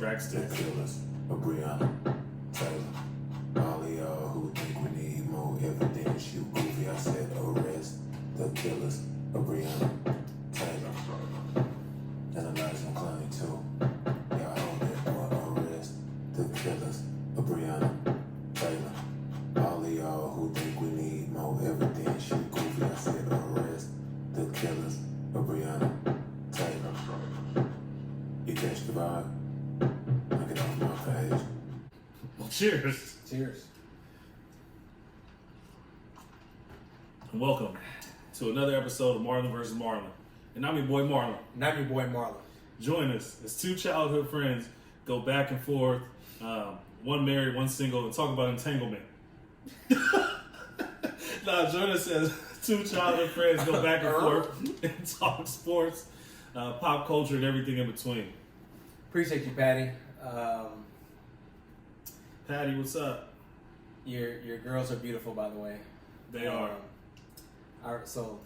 Braxton. The killers of Breonna Taylor. All of y'all who think we need more evidence, you goofy. I said arrest the killers of Breonna Taylor. And Elijah McClain too. Y'all hold that boy, arrest the killers of Breonna Taylor. All of y'all who think we need more evidence, you goofy. I said arrest the killers of Breonna Taylor. You catch the vibe? Knock it off my page. Well, cheers. Cheers. And welcome to another episode of Marlon vs. Marlon. And I'm your boy Marlon. And I'm your boy Marlon. Join us as two childhood friends go back and forth, one married, one single, and talk about entanglement. Join us as two childhood friends go back and forth and talk sports, pop culture, and everything in between. Appreciate you, Patty. Patty, what's up? Your girls are beautiful, by the way. They are. So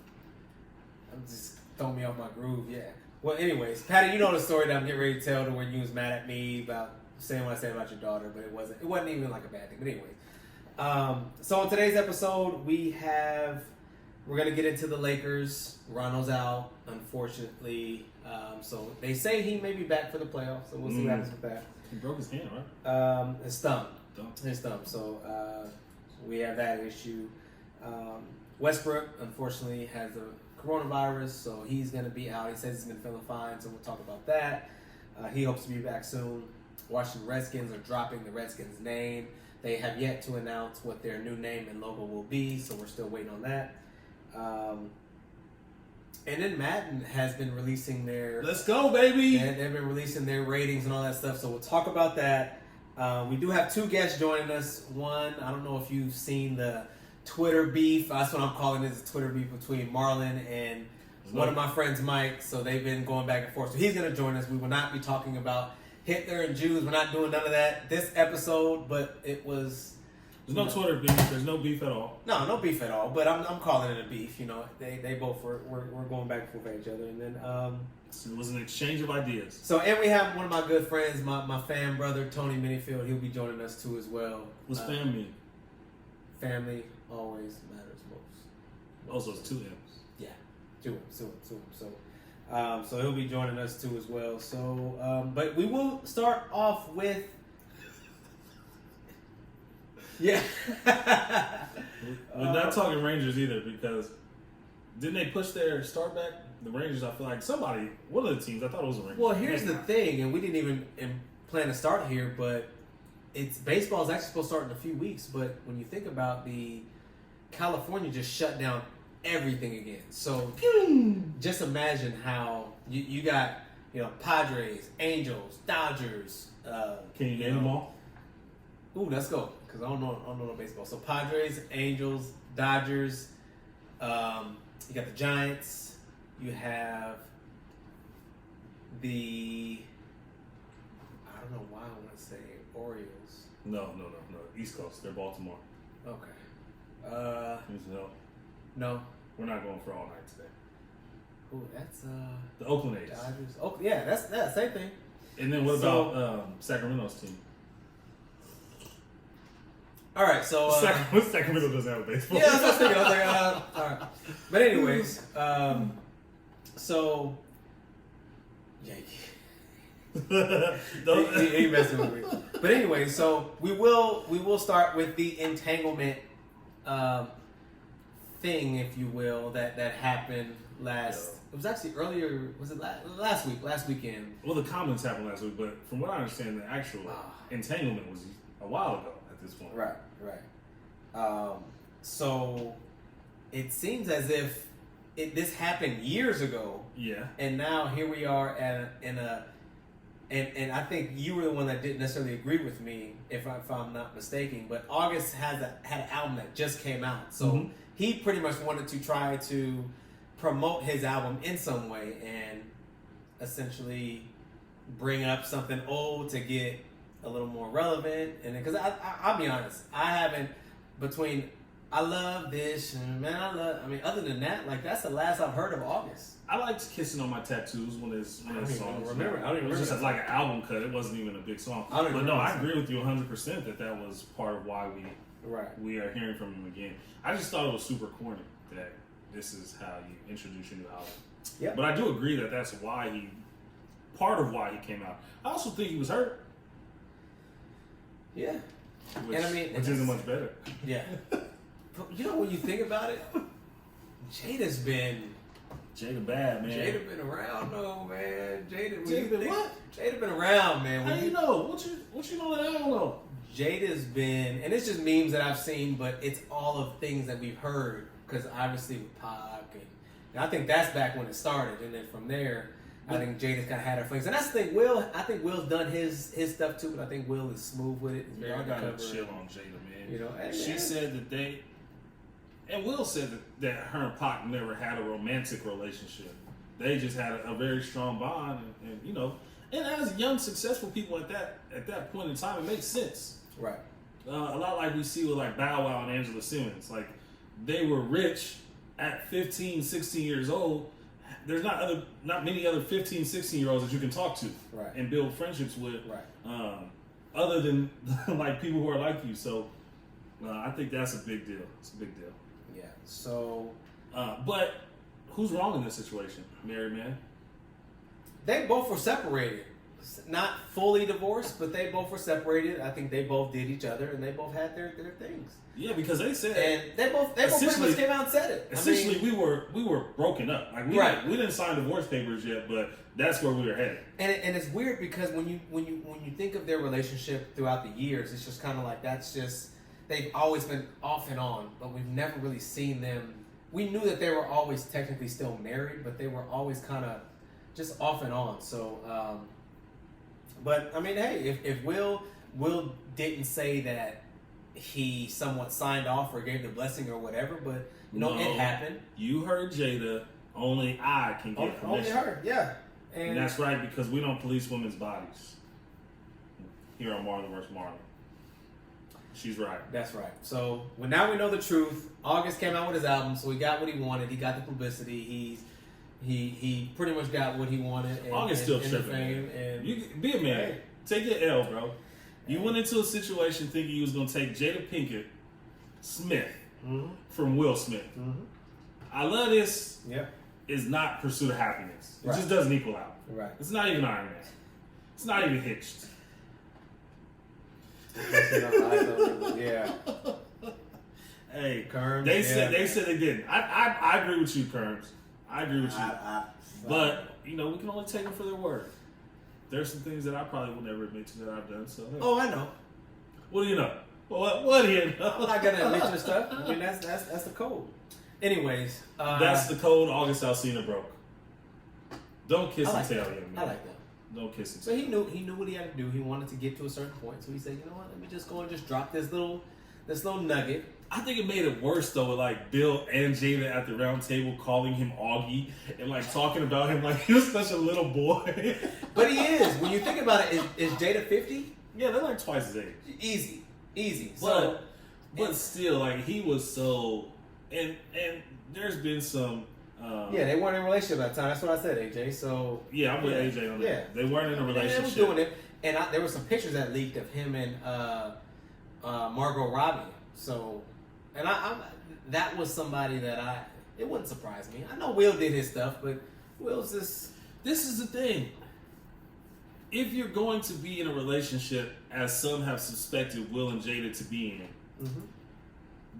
I'm just throwing me off my groove. Yeah. Well, anyways, Patty, you know the story that I'm getting ready to tell, to when you was mad at me about saying what I said about your daughter, but it wasn't even like a bad thing. But anyways, so on today's episode, we're gonna get into the Lakers. Rondo's out, unfortunately. So they say he may be back for the playoffs. So we'll see what happens with that. He broke his hand, right? His thumb. His thumb. So we have that issue. Westbrook, unfortunately, has the coronavirus, so he's going to be out. He says he's been feeling fine, so we'll talk about that. He hopes to be back soon. Washington Redskins are dropping the Redskins name. They have yet to announce what their new name and logo will be, so we're still waiting on that. And then Madden has been releasing their... Let's go, baby! They've been releasing their ratings and all that stuff, so we'll talk about that. We do have two guests joining us. One, I don't know if you've seen the Twitter beef. That's what I'm calling it, is a Twitter beef between Marlon and one of my friends, Mike. So they've been going back and forth. So he's going to join us. We will not be talking about Hitler and Jews. We're not doing none of that this episode, but it was... There's no Twitter beef. There's no beef at all. No beef at all. But I'm calling it a beef. You know, they both were going back and forth at each other, and then So it was an exchange of ideas. So, and we have one of my good friends, my fan brother Tony Minifield. He'll be joining us too as well. What's fam mean? Family always matters most. Also, it's two M's. Yeah, two M's. So he'll be joining us too as well. So, but we will start off with. Yeah. We're not talking Rangers either, because didn't they push their start back? The Rangers, I feel like one of the teams, I thought it was the Rangers. Well, here's the thing, and we didn't even plan to start here, but baseball is actually supposed to start in a few weeks. But when you think about California just shut down everything again. So just imagine how you got, Padres, Angels, Dodgers. Can you name them all? Ooh, let's go. Because I don't know no baseball. So Padres, Angels, Dodgers. You got the Giants. You have I don't know why I want to say Orioles. No. East Coast. They're Baltimore. Okay. Need some help? No. We're not going for all night today. Ooh, that's the Oakland A's. Dodgers. Oh, yeah, that's same thing. And then what about Sacramento's team? All right, so Sacramento doesn't have a baseball. Yeah, that's what I was thinking. I was like, all right. But anyways, so he messing with me. But anyway, so we will start with the entanglement thing, if you will, that happened last. Yeah. It was actually earlier. Was it last week? Last weekend. Well, the comments happened last week, but from what I understand, the actual entanglement was a while ago at this point. Right. So it seems as if this happened years ago. Yeah. And now here we are and I think you were the one that didn't necessarily agree with me, if I'm not mistaken. But August had an album that just came out, so he pretty much wanted to try to promote his album in some way and essentially bring up something old to get a little more relevant. And because I'll be honest, I love this, and man, I mean, other than that, like that's the last I've heard of August. I liked Kissing on My Tattoos when it's I don't even songs. remember. I don't even It was just remember. like an album cut. It wasn't even a big song. I don't But even no, remember I the agree with you 100% that was part of why Right. we are hearing from him again. I just thought it was super corny that this is how you introduce your new album. Yeah. But I do agree that that's part of why he came out. I also think he was hurt, Yeah. which, And I mean, which isn't much better. Yeah. But you know, when you think about it, Jada's been bad, man. Jada been around though, man. Jada been what? Jada been around, man. How you know? What you know that I don't know? Jada's been, and it's just memes that I've seen, but it's all of things that we've heard. Because obviously with Pac, and I think that's back when it started, and then from there, I think Jada's kind of had her flings. And that's the thing. I think Will's done his stuff too, but I think Will is smooth with it. He's very Y'all gotta undercover. chill on Jada, man. You know, and she man. said that and Will said that her and Pac never had a romantic relationship. They just had a very strong bond, and you know, and as young, successful people at that point in time, it makes sense. Right. A lot like we see with like Bow Wow and Angela Simmons. Like, they were rich at 15, 16 years old. There's not many other 15, 16 year olds that you can talk to Right. and build friendships with, Right. other than like people who are like you. So I think that's a big deal. It's a big deal. Yeah. So But who's wrong in this situation, Mary Man? they both were separated. Not fully divorced, but they both were separated. I think they both did each other, and they both had their things. Yeah, because they said, And they both pretty Essentially- much came out and said it. essentially I mean, we were broken up. Like Right. we didn't sign divorce papers yet, but that's where we were headed. and it's weird because when you think of their relationship throughout the years, it's just kind of like that's just they've always been off and on, but we've never really seen them. We knew that they were always technically still married, but they were always kind of just off and on. So, but I mean, hey, if Will didn't say that he somewhat signed off or gave the blessing or whatever, but you know, No. it happened. You heard Jada. Only I can get Only permission. her, yeah. And that's right, because we don't police women's bodies here on Marlon vs. Marlon. She's right. That's right. So now we know the truth. August came out with his album, so he got what he wanted. He got the publicity. He pretty much got what he wanted. And, August still and tripping. the fame. Man. And You be a man. Hey. Take your L, bro. You went into a situation thinking you was gonna take Jada Pinkett Smith Mhm. from Will Smith. Mhm. I love this. Yep. Is not Pursuit of Happiness. It Right. just doesn't equal out. Right. It's not even Iron Man. It's not even Hitched. Yeah. Hey, Kerms, they yeah. said they didn't. I agree with you, Kerms. I agree with you. But you know, we can only take them for their word. There's some things that I probably will never admit to that I've done. So hey. Oh, I know. What do you know? What do you know? I'm not gonna admit your stuff. I mean, that's the code. Anyways, That's the code August Alsina broke. Don't kiss I and like tell, that. young man. I like that. Don't kiss and So tell. he knew what he had to do. He wanted to get to a certain point. So he said, you know what? Let me just go and just drop this little nugget. I think it made it worse though, with like Bill and Jada at the round table calling him Augie and like talking about him like he was such a little boy. But he is. When you think about it, is Jada 50? Yeah, they're like twice his age. Easy. But still, like he was so, and there's been some. Yeah, they weren't in a relationship at the time. That's what I said, AJ. So Yeah, I'm with AJ on that. Yeah. They weren't in a yeah, they relationship. was doing it, and there were some pictures that leaked of him and Margot Robbie. So, and I that was somebody that it wouldn't surprise me. I know Will did his stuff, but Will's just. This is the thing. If you're going to be in a relationship, as some have suspected Will and Jada to be in, Mm-hmm.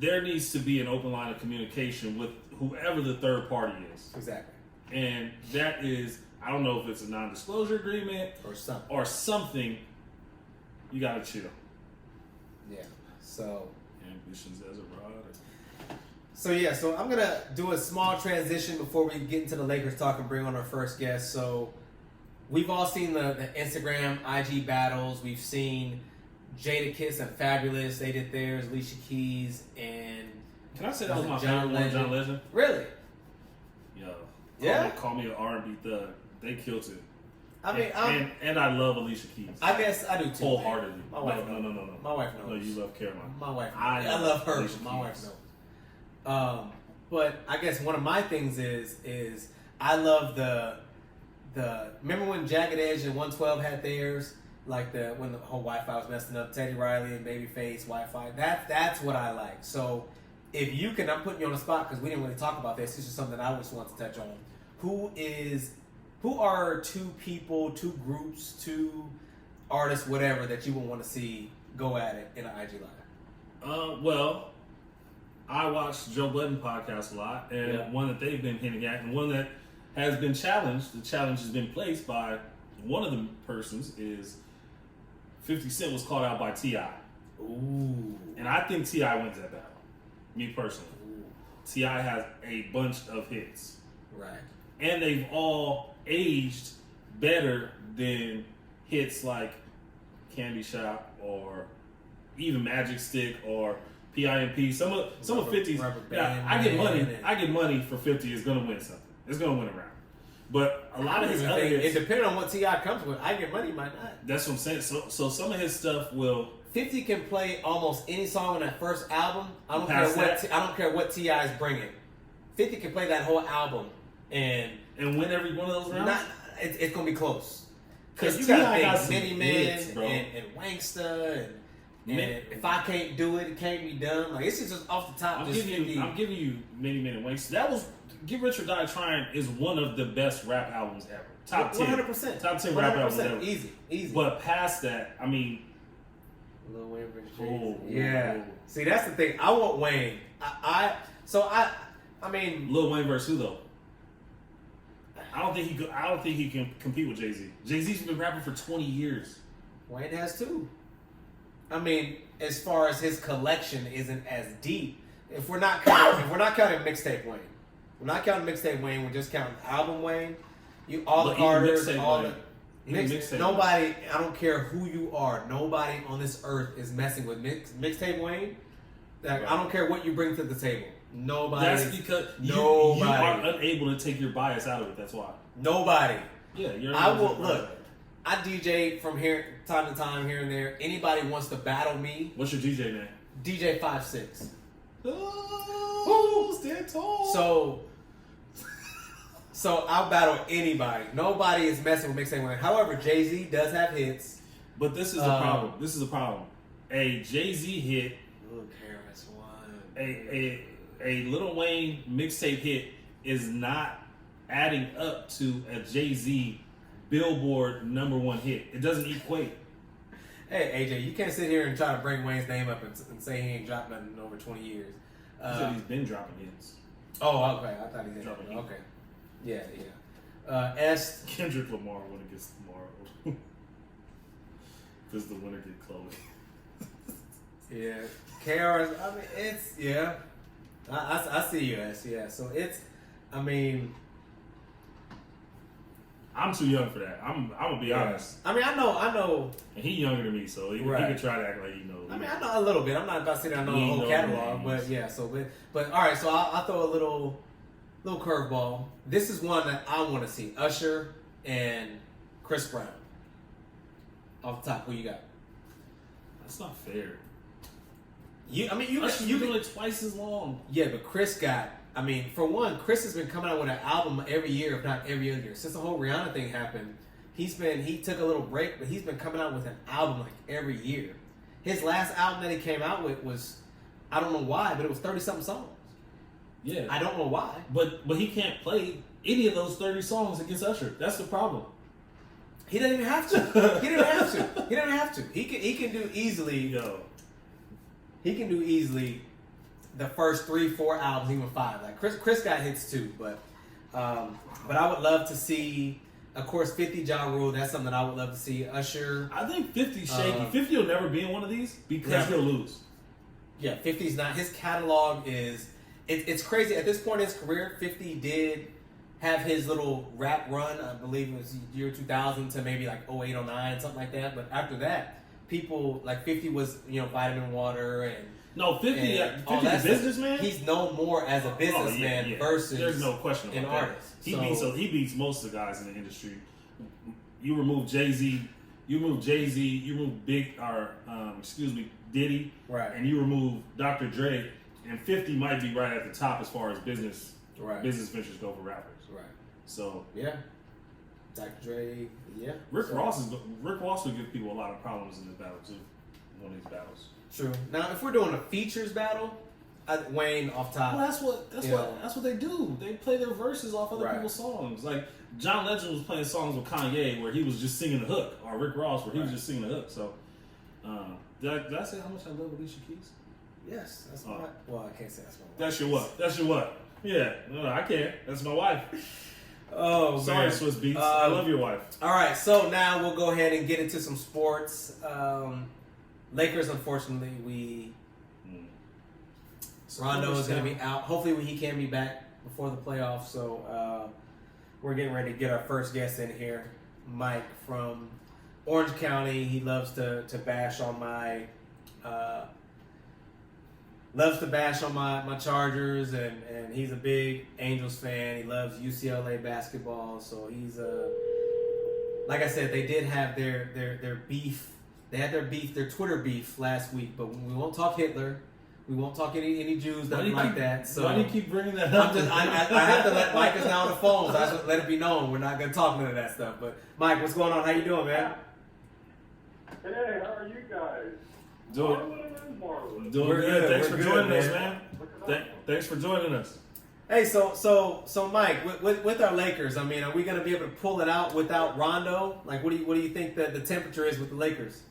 there needs to be an open line of communication with whoever the third party is. Exactly. And that is, I don't know if it's a non-disclosure agreement Or something. something. You gotta chill. Yeah. So. Ambitions as a rod. So I'm gonna do a small transition before we get into the Lakers talk and bring on our first guest. So we've all seen the Instagram IG battles. We've seen Jada Kiss and Fabulous. They did theirs. Alicia Keys and Can I say that was my John favorite one, Legend. John Legend? Really? Yo. Yeah? Call me an R&B thug. They killed it. I mean, and I love Alicia Keys. I guess I do too. Wholeheartedly. My wife No. My wife knows. No, you love Caroline. My wife. I I love her. Alicia But my wife Keys. knows. But I guess one of my things is I love the remember when Jagged Edge and 112 had theirs, like when the whole Wi-Fi was messing up, Teddy Riley and Babyface Wi-Fi. That's what I like. So if you can, I'm putting you on the spot because we didn't really talk about this. This is something I just want to touch on. Who are two people, two groups, two artists, whatever that you would want to see go at it in an IG live? Well, I watch Joe Budden podcast a lot, and one that they've been hinting at, and one that has been challenged. The challenge has been placed by one of the persons is 50 Cent was called out by T.I. Ooh. And I think T.I. wins that battle. Me personally. T.I. has a bunch of hits. Right. And they've all aged better than hits like Candy Shop or even Magic Stick or PIMP. Some of 50's. Yeah, I get money. I get money for 50 is gonna win something. It's gonna win a round. But a lot of his other hits, it depends on what T.I. comes with. I Get Money might not. That's what I'm saying. So some of his stuff will. 50 can play almost any song on that first album. I don't care what T.I. is bringing. 50 can play that whole album and win every one of those rounds. It's gonna be close. Because you T.I. got some Many hits, Man and Wanksta and If I Can't Do It, It Can't Be Done. Like, it's just off the top. I'm giving you Many Men and Wanksta. That was Get Rich or Die Trying is one of the best rap albums ever. Top 10. 100%. Top 10 rap albums ever. Easy. But past that, I mean. Lil Wayne versus yeah. See, that's the thing. I want Wayne. I mean. Lil Wayne versus who though? I don't think he can compete with Jay-Z. Jay-Z's been rapping for 20 years. Wayne has too. I mean, as far as his collection isn't as deep. If we're not counting mixtape Wayne. We're not counting mixtape Wayne, we're just counting album Wayne. All the Carters, all the nobody, I don't care who you are, nobody on this earth is messing with mixtape Wayne. Like, I don't care what you bring to the table. Nobody. That's because you are unable to take your bias out of it. That's why. Nobody. Yeah, you're. I will look. I DJ from time to time here and there. Anybody wants to battle me? What's your DJ name? DJ 5'6". Oh, stand tall. So I'll battle anybody. Nobody is messing with mixtape Wayne. However, Jay-Z does have hits. But this is a problem. This is a problem. A Jay-Z hit. Look, Harris one. A Lil Wayne mixtape hit is not adding up to a Jay-Z Billboard #1 hit. It doesn't equate. Hey, AJ, you can't sit here and try to bring Wayne's name up and say he ain't dropped nothing in over 20 years. He said he's been dropping hits. Oh, okay. I thought he did. Dropping Okay. Yeah. Kendrick Lamar win against tomorrow. Because the winner get Chloe. Yeah. KRS, I mean, it's, yeah. I see you, S. Yeah. So it's, I mean. I'm too young for that. I'm gonna be honest. I mean, I know. And he younger than me, so he can try to act like he knows. I mean, I know a little bit. I'm not about to sit down and know the whole catalog, but yeah. So, but all right. So I'll throw a little curveball. This is one that I want to see: Usher and Chris Brown. Off the top, who you got? That's not fair. You doing it twice as long. Yeah, but Chris got. I mean, for one, Chris has been coming out with an album every year, if not every other year. Since the whole Rihanna thing happened, he took a little break, but he's been coming out with an album like every year. His last album that he came out with was, I don't know why, but it was 30-something songs. Yeah. I don't know why. But he can't play any of those 30 songs against Usher. That's the problem. He doesn't even have to. He didn't have to. He can do easily. He can do easily the first 3-4 albums, even 5. Like Chris got hits too, but I would love to see, of course, 50 Ja Rule. That's something I would love to see. Usher. I think 50's shaky. 50 will never be in one of these because he'll lose. Yeah, 50's not. His catalog is. It's crazy. At this point in his career, 50 did have his little rap run. I believe it was year 2000 to maybe like 08, 09, something like that. But after that, people like 50 was Vitamin Water and. No, 50 a businessman? He's known more as a businessman versus there's no question about an that. artist. He beats most of the guys in the industry. You remove Jay-Z, you remove Diddy, right, and you remove Dr. Dre. and 50 might be right at the top as far as business ventures go for rappers. Right. So yeah, Dr. Dre, yeah. Rick Ross will give people a lot of problems in this battle too. One of these battles. True. Now, if we're doing a features battle, Wayne off top. Well, that's what they do. They play their verses off other people's songs. Like John Legend was playing songs with Kanye where he was just singing the hook, or Rick Ross where he was just singing the hook. So, did I say how much I love Alicia Keys? Yes, that's my. Well, I can't say that's my wife. That's your what? That's your what? Yeah, no, I can't. That's my wife. Oh, sorry, man. Swiss Beats. I love your wife. All right, so now we'll go ahead and get into some sports. Lakers, unfortunately, Rondo is going to be out. Hopefully, he can be back before the playoffs. So we're getting ready to get our first guest in here, Mike from Orange County. He loves to bash on my Chargers, and he's a big Angels fan. He loves UCLA basketball. So he's like I said, they did have their beef. They had their Twitter beef last week, but we won't talk Hitler. We won't talk any Jews, nothing like that. So why do you keep bringing that up? I have to let Mike is now on the phone, so I have to let it be known. We're not going to talk none of that stuff. But Mike, what's going on? How you doing, man? Hey, how are you guys? Doing We're good. good. Thanks We're for good, joining us, man. man. Thanks for joining us. Hey, so Mike, with our Lakers, I mean, are we going to be able to pull it out without Rondo? Like, what do you think that the temperature is with the Lakers?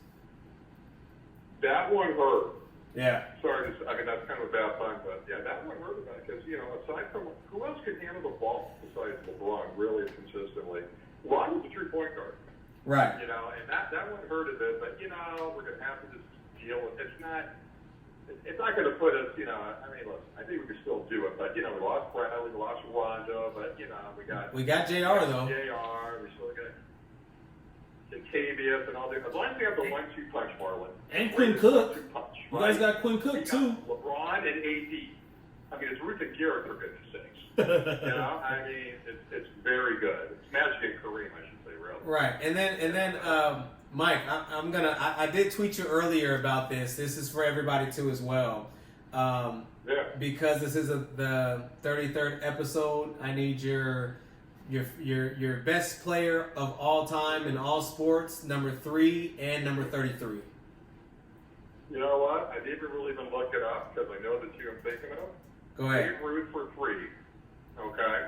That one hurt. Yeah. Sorry, that's kind of a bad time, but yeah, that one hurt about it because, aside from who else can handle the ball besides LeBron really consistently? Ron was a true point guard. Right. And that one hurt a bit, but we're going to have to just deal with it. It's not going to put us, listen, I think we can still do it, but we lost Bradley, we lost Rondo, but we got JR though. We still got Contavious and all that. As long as we have the 1-2 punch, Marlon. And Quinn Cook. Right? You guys got Quinn Cook too. LeBron and AD. It's Ruth and Garrett for goodness sakes. It's very good. It's Magic and Kareem, I should say, really. Right, and then Mike, I did tweet you earlier about this. This is for everybody too as well. Because this is the 33rd episode. I need your best player of all time in all sports, number 3 and number 33. You know what? I didn't really even look it up because I know the two I'm thinking of. Go ahead. Babe Ruth for 3. Okay.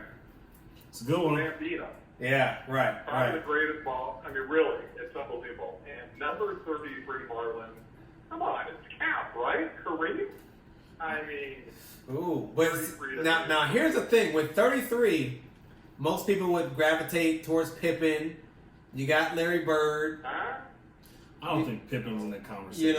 It's a good one. Bambino. Yeah, right. Probably the greatest ball. Really, it's unbelievable. And number 33, Marlon. Come on, it's Cap, right? Kareem. Ooh, but now here's the thing with 33. Most people would gravitate towards Pippen. You got Larry Bird. Huh? I don't think Pippen's in that conversation.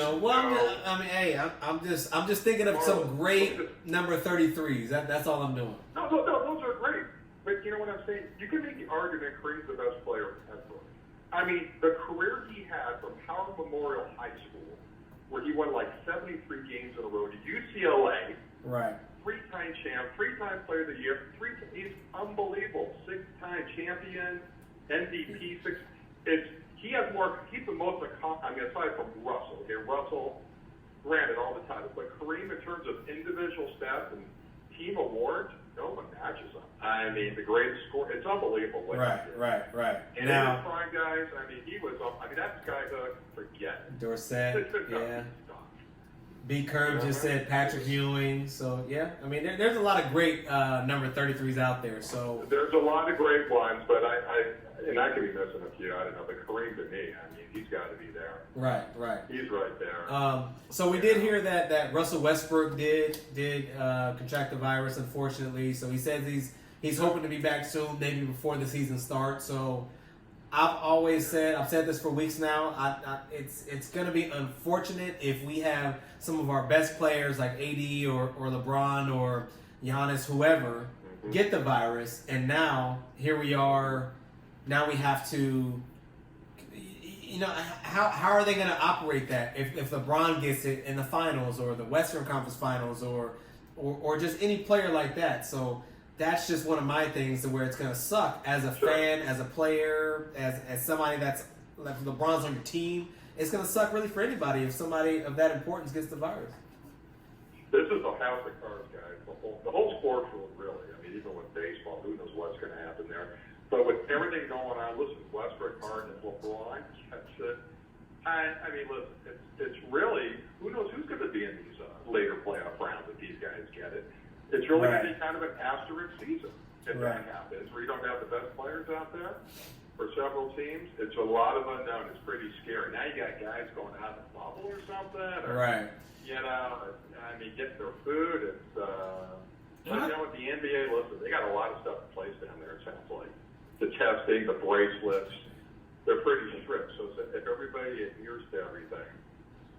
I'm just thinking of some great number 33s. That's all I'm doing. No, those are great. But you know what I'm saying? You can make the argument Kareem's the best player ever. The career he had from Howard Memorial High School, where he won like 73 games in a row to UCLA. Right. 3-time champ, 3-time player of the year, he's unbelievable. 6-time champion, MVP, he's the most accomplished, aside from Russell. Okay, Russell, granted, all the titles, but Kareem, in terms of individual stats and team awards, no one matches him. The greatest score, it's unbelievable. Right. And in his prime, guys, he was, that's guy to forget. Dorset, yeah. B. Curb just said Patrick Ewing. So, yeah, there's a lot of great number 33s out there. So there's a lot of great ones, but I could be missing a few. I don't know, but Kareem to me, he's got to be there. Right. He's right there. So we did hear that Russell Westbrook did contract the virus, unfortunately. So he says he's hoping to be back soon, maybe before the season starts. So I've said this for weeks now. It's going to be unfortunate if we have some of our best players like AD or LeBron or Giannis, whoever, get the virus, and now here we are. Now we have to, how are they going to operate that if LeBron gets it in the finals or the Western Conference Finals or just any player like that? So that's just one of my things to where it's going to suck as a fan, as a player, as somebody that's like LeBron's on your team. It's going to suck really for anybody if somebody of that importance gets the virus. This is a house of cards, guys. The whole sports world, really. I mean, even with baseball, who knows what's going to happen there. But with everything going on, listen, Westbrook, Harden, and LeBron, that's it. I mean, listen, it's really, who knows who's going to be in these later playoff rounds if these guys get it. It's really going to be kind of an asterisk season if that happens, where you don't have the best players out there for several teams. It's a lot of unknown. It's pretty scary. Now you got guys going out of the bubble or something. Or, you know, I mean, getting their food. It's, you know, with the NBA, listen, they got a lot of stuff in place down there, it sounds like. The testing, the bracelets, they're pretty strict. So if everybody adheres to everything,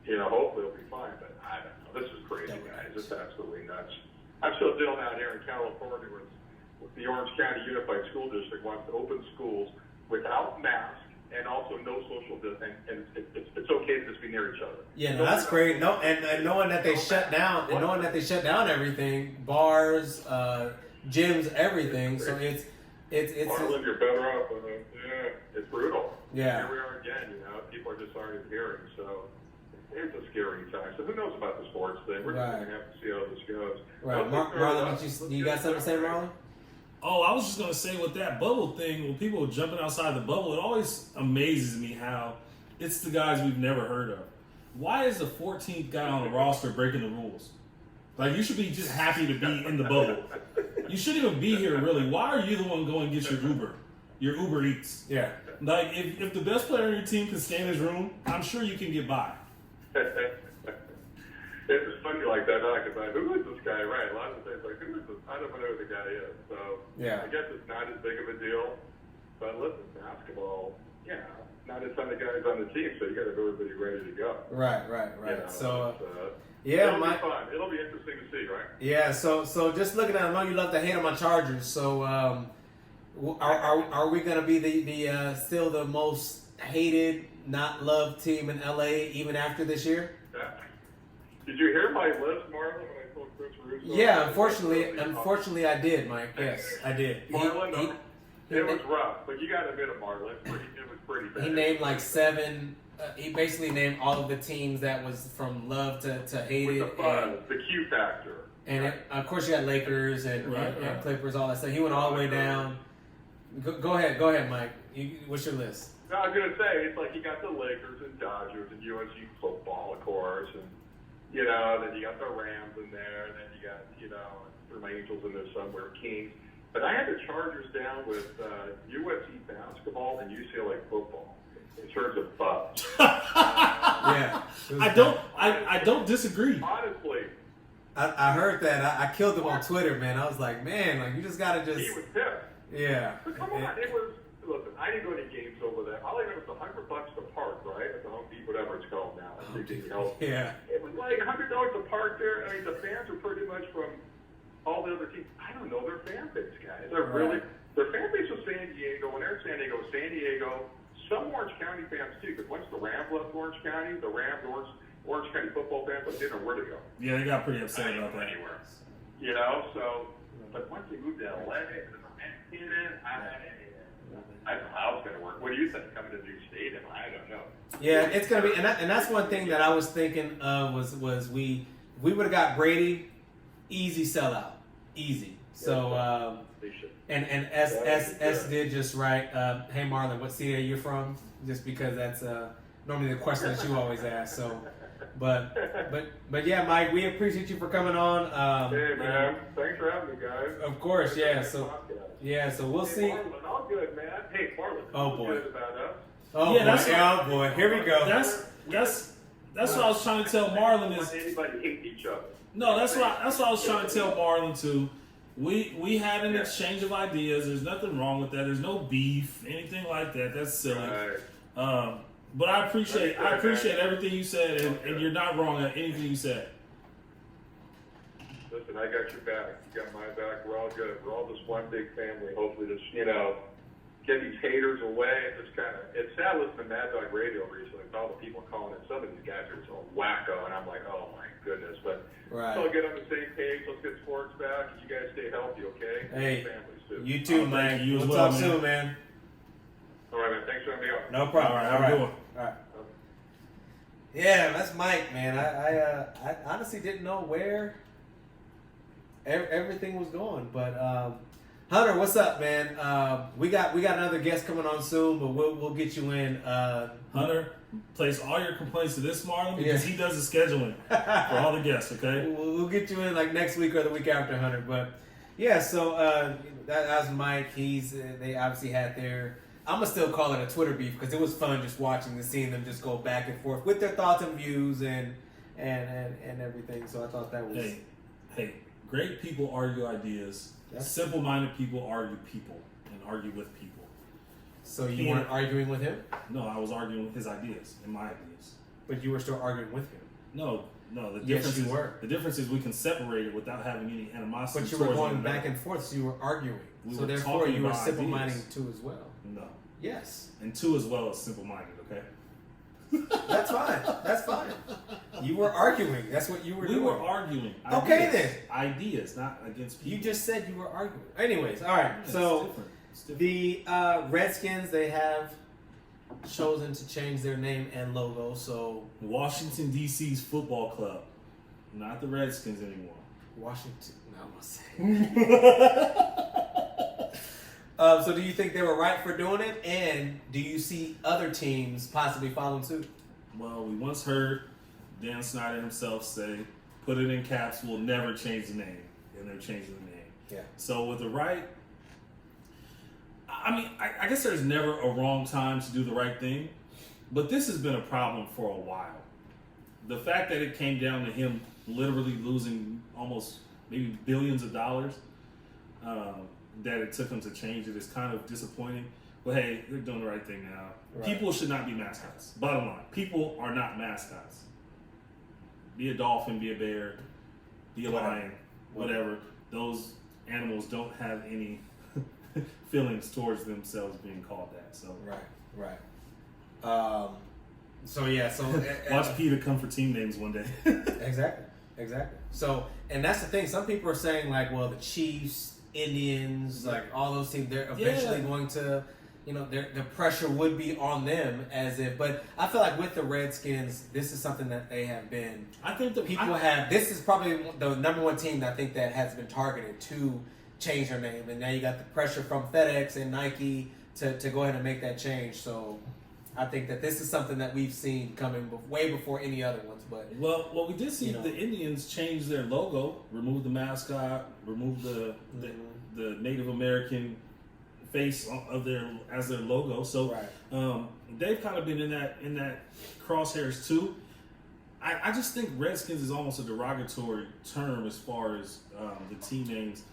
you know, hopefully it'll be fine. But I don't know. This is crazy, guys. It's absolutely nuts. I'm still dealing out here in California with the Orange County Unified School District wants to open schools without masks and also no social distancing, and it's okay to just be near each other. Yeah, no, that's great. No, and knowing that they shut down, everything, bars, gyms, everything. So it's Marlon, you're better off. Yeah, it's brutal. Yeah. Here we are again. You know, people are just aren't adhering. So it's a scary time. So who knows about the sports thing? We're just going to have to see how this goes. Right, Marlon, you got something to say, Marlon? Oh, I was just going to say with that bubble thing, when people are jumping outside the bubble, it always amazes me how it's the guys we've never heard of. Why is the 14th guy on the roster breaking the rules? Like, you should be just happy to be in the bubble. You shouldn't even be here, really. Why are you the one going to get your Uber Eats? Yeah. Like, if the best player on your team can stay in his room, I'm sure you can get by. It's funny like that, huh? Because who is this guy, right? A lot of the times, like, who is this? I don't know who the guy is. So, I guess it's not as big of a deal. But listen, basketball, not a ton of guys on the team, so you got to have everybody ready to go. Right. You know, so, it'll be fun. It'll be interesting to see, right? Yeah, so just looking at it, I know you love to hate on my Chargers. So, are we going to be the still the most hated, not loved team in LA even after this year? Yeah. Did you hear my list, Marlon, when I told Chris Russo? Yeah, unfortunately I did, Mike. Yes, I did. Marlon, it was rough, but you got to admit it, Marlon. It was pretty bad. He named like 7. He basically named all of the teams that was from love to hated. With the fun, the Q factor. And of course you got Lakers and Clippers, all that stuff. He went all the way down. Go ahead, Mike. What's your list? No, I was going to say, it's like you got the Lakers and Dodgers and UNC football, of course, and, you know, then you got the Rams in there, and then you got, you know, some Angels in there somewhere, Kings. But I had the Chargers down with USC basketball and UCLA football in terms of buzz. Yeah. I don't disagree. Honestly. I heard that. I killed him on Twitter, man. I was like, man, like you just got to just. He was pissed. Yeah. But come on, it was. Listen, I didn't go to games over there. All I know was $100 to park, right? At the Home Depot, whatever it's called now. Yeah. It was like $100 to park there. I mean, the fans are pretty much from all the other teams. I don't know their fan base, guys. They're really their fan base was San Diego. When they're in San Diego. Some Orange County fans too, because once the Rams left Orange County, the Rams, Orange County football fans, like, didn't know where to go. Yeah, they got pretty upset about that. Anywhere. You know, so, but once they moved to LA, I don't know how it's going to work. What do you think coming to a new stadium? I don't know. Yeah, it's going to be, and that's one thing that I was thinking of was we would have got Brady, easy sellout, easy. So and S did just write, hey Marlon, what city are you from? Just because that's normally the question that you always ask. So, but yeah, Mike, we appreciate you for coming on. Hey man, thanks for having me, guys. Of course, yeah. So we'll see. Marlon, all good, man. Hey, Marlon. Oh boy. Good about us. Oh boy. Here we go. That's what I was trying to tell Marlon is. Anybody hate each other? No, that's what I was trying to tell Marlon too. We had an exchange of ideas. There's nothing wrong with that. There's no beef, anything like that. That's silly. Right. But I appreciate everything you said, and you're not wrong at anything you said. Listen, I got your back. You got my back. We're all good. We're all just one big family. Hopefully, just get these haters away. It's sad listening to Mad Dog Radio recently with all the people calling in. Some of these guys are so wacko, and I'm like, oh my goodness. But let's all get on the same page. Let's get sports back. You guys stay healthy, okay? Hey, families too. you too, man. We'll talk soon, man. All right, man. Thanks for having me on. No problem. All right. All right. Yeah, that's Mike, man. I honestly didn't know where everything was going, but Hunter, what's up, man? We got another guest coming on soon, but we'll get you in. Hunter, place all your complaints to this Marlon because he does the scheduling for all the guests. Okay, we'll get you in like next week or the week after, Hunter. But yeah, so that was Mike. They obviously had their. I'm gonna still call it a Twitter beef because it was fun just watching and seeing them just go back and forth with their thoughts and views and everything. So I thought that was hey, great people argue ideas. Simple-minded people argue people and argue with people. So you weren't arguing with him? No, I was arguing with his ideas and my ideas. But you were still arguing with him. No. The difference is we can separate it without having any animosity. But you were going back and forth, so you were arguing. So therefore, you were simple-minded too as well. No. Yes. And two as well as simple-minded. Okay. That's fine. That's fine. You were arguing. That's what you were doing. We were arguing. Okay then. Ideas, not against people. You just said you were arguing. Anyways, all right. Yeah, so it's different. The Redskins, they have chosen to change their name and logo. So Washington D.C.'s football club, not the Redskins anymore. Washington. No, I'm gonna say. So do you think they were right for doing it? And do you see other teams possibly following suit? Well, we once heard Dan Snyder himself say, put it in caps, we'll never change the name. And they're changing the name. Yeah. So with the right, I mean, I guess there's never a wrong time to do the right thing. But this has been a problem for a while. The fact that it came down to him literally losing almost maybe billions of dollars, that it took them to change it is kind of disappointing. But hey, they're doing the right thing now. Right. People should not be mascots. Bottom line, people are not mascots. Be a dolphin, be a bear, be a lion, whatever. Those animals don't have any feelings towards themselves being called that. So right. So watch Peter come for team names one day. Exactly. So, and that's the thing. Some people are saying like, well, the Chiefs, Indians, like all those teams, they're eventually going to, the pressure would be on them as if. But I feel like with the Redskins, this is something that they have been. I think this is probably the number one team that I think that has been targeted to change their name, and now you got the pressure from FedEx and Nike to go ahead and make that change. So I think that this is something that we've seen coming way before any other ones. But we did see the Indians change their logo, remove the mascot, remove the Native American face of their logo. So they've kind of been in that crosshairs too. I just think Redskins is almost a derogatory term as far as the team names.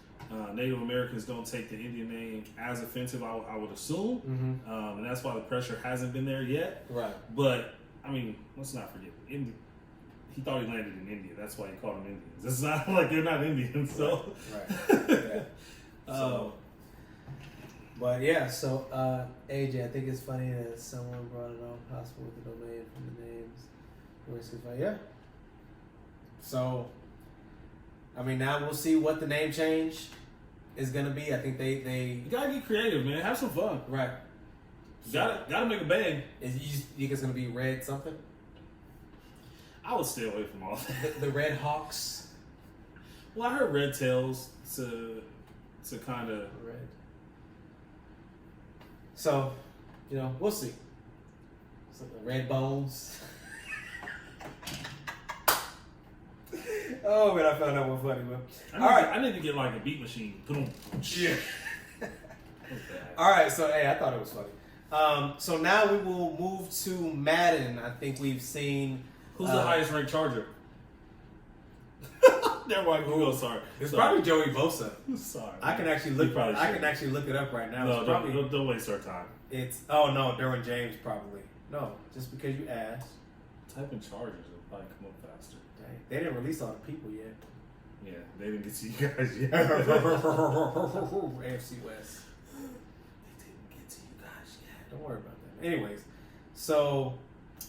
Native Americans don't take the Indian name as offensive, I would assume, and that's why the pressure hasn't been there yet. Right. But I mean, let's not forget, he thought he landed in India. That's why he called them Indians. It's not like they're not Indians. So. Right. Yeah. But yeah, so AJ, I think it's funny that someone brought it on possible with the domain from the names. Yeah. So, I mean, now we'll see what the name change is gonna be. I think they you gotta get creative, man. Have some fun. Right. Gotta make a bang. You think it's gonna be Red something? I would stay away from all that. The Red Hawks. Well, I heard Red Tails to kind of red. So, we'll see. So the Red Bones. Oh man, I found that one funny, man. I need to get like a beat machine. Yeah. All right, so hey, I thought it was funny. So now we will move to Madden. I think we've seen. Who's the highest ranked Charger? Never mind. Google. Sorry. It's probably Joey Bosa. Sorry. I can actually look. I can actually look it up right now. No, don't waste our time. Derwin James probably. No, just because you asked. Type in Chargers, it'll probably come up faster. Dang. They didn't release all the people yet. Yeah, they didn't get to you guys yet. AFC West. They didn't get to you guys yet. Don't worry about that. Anyways, so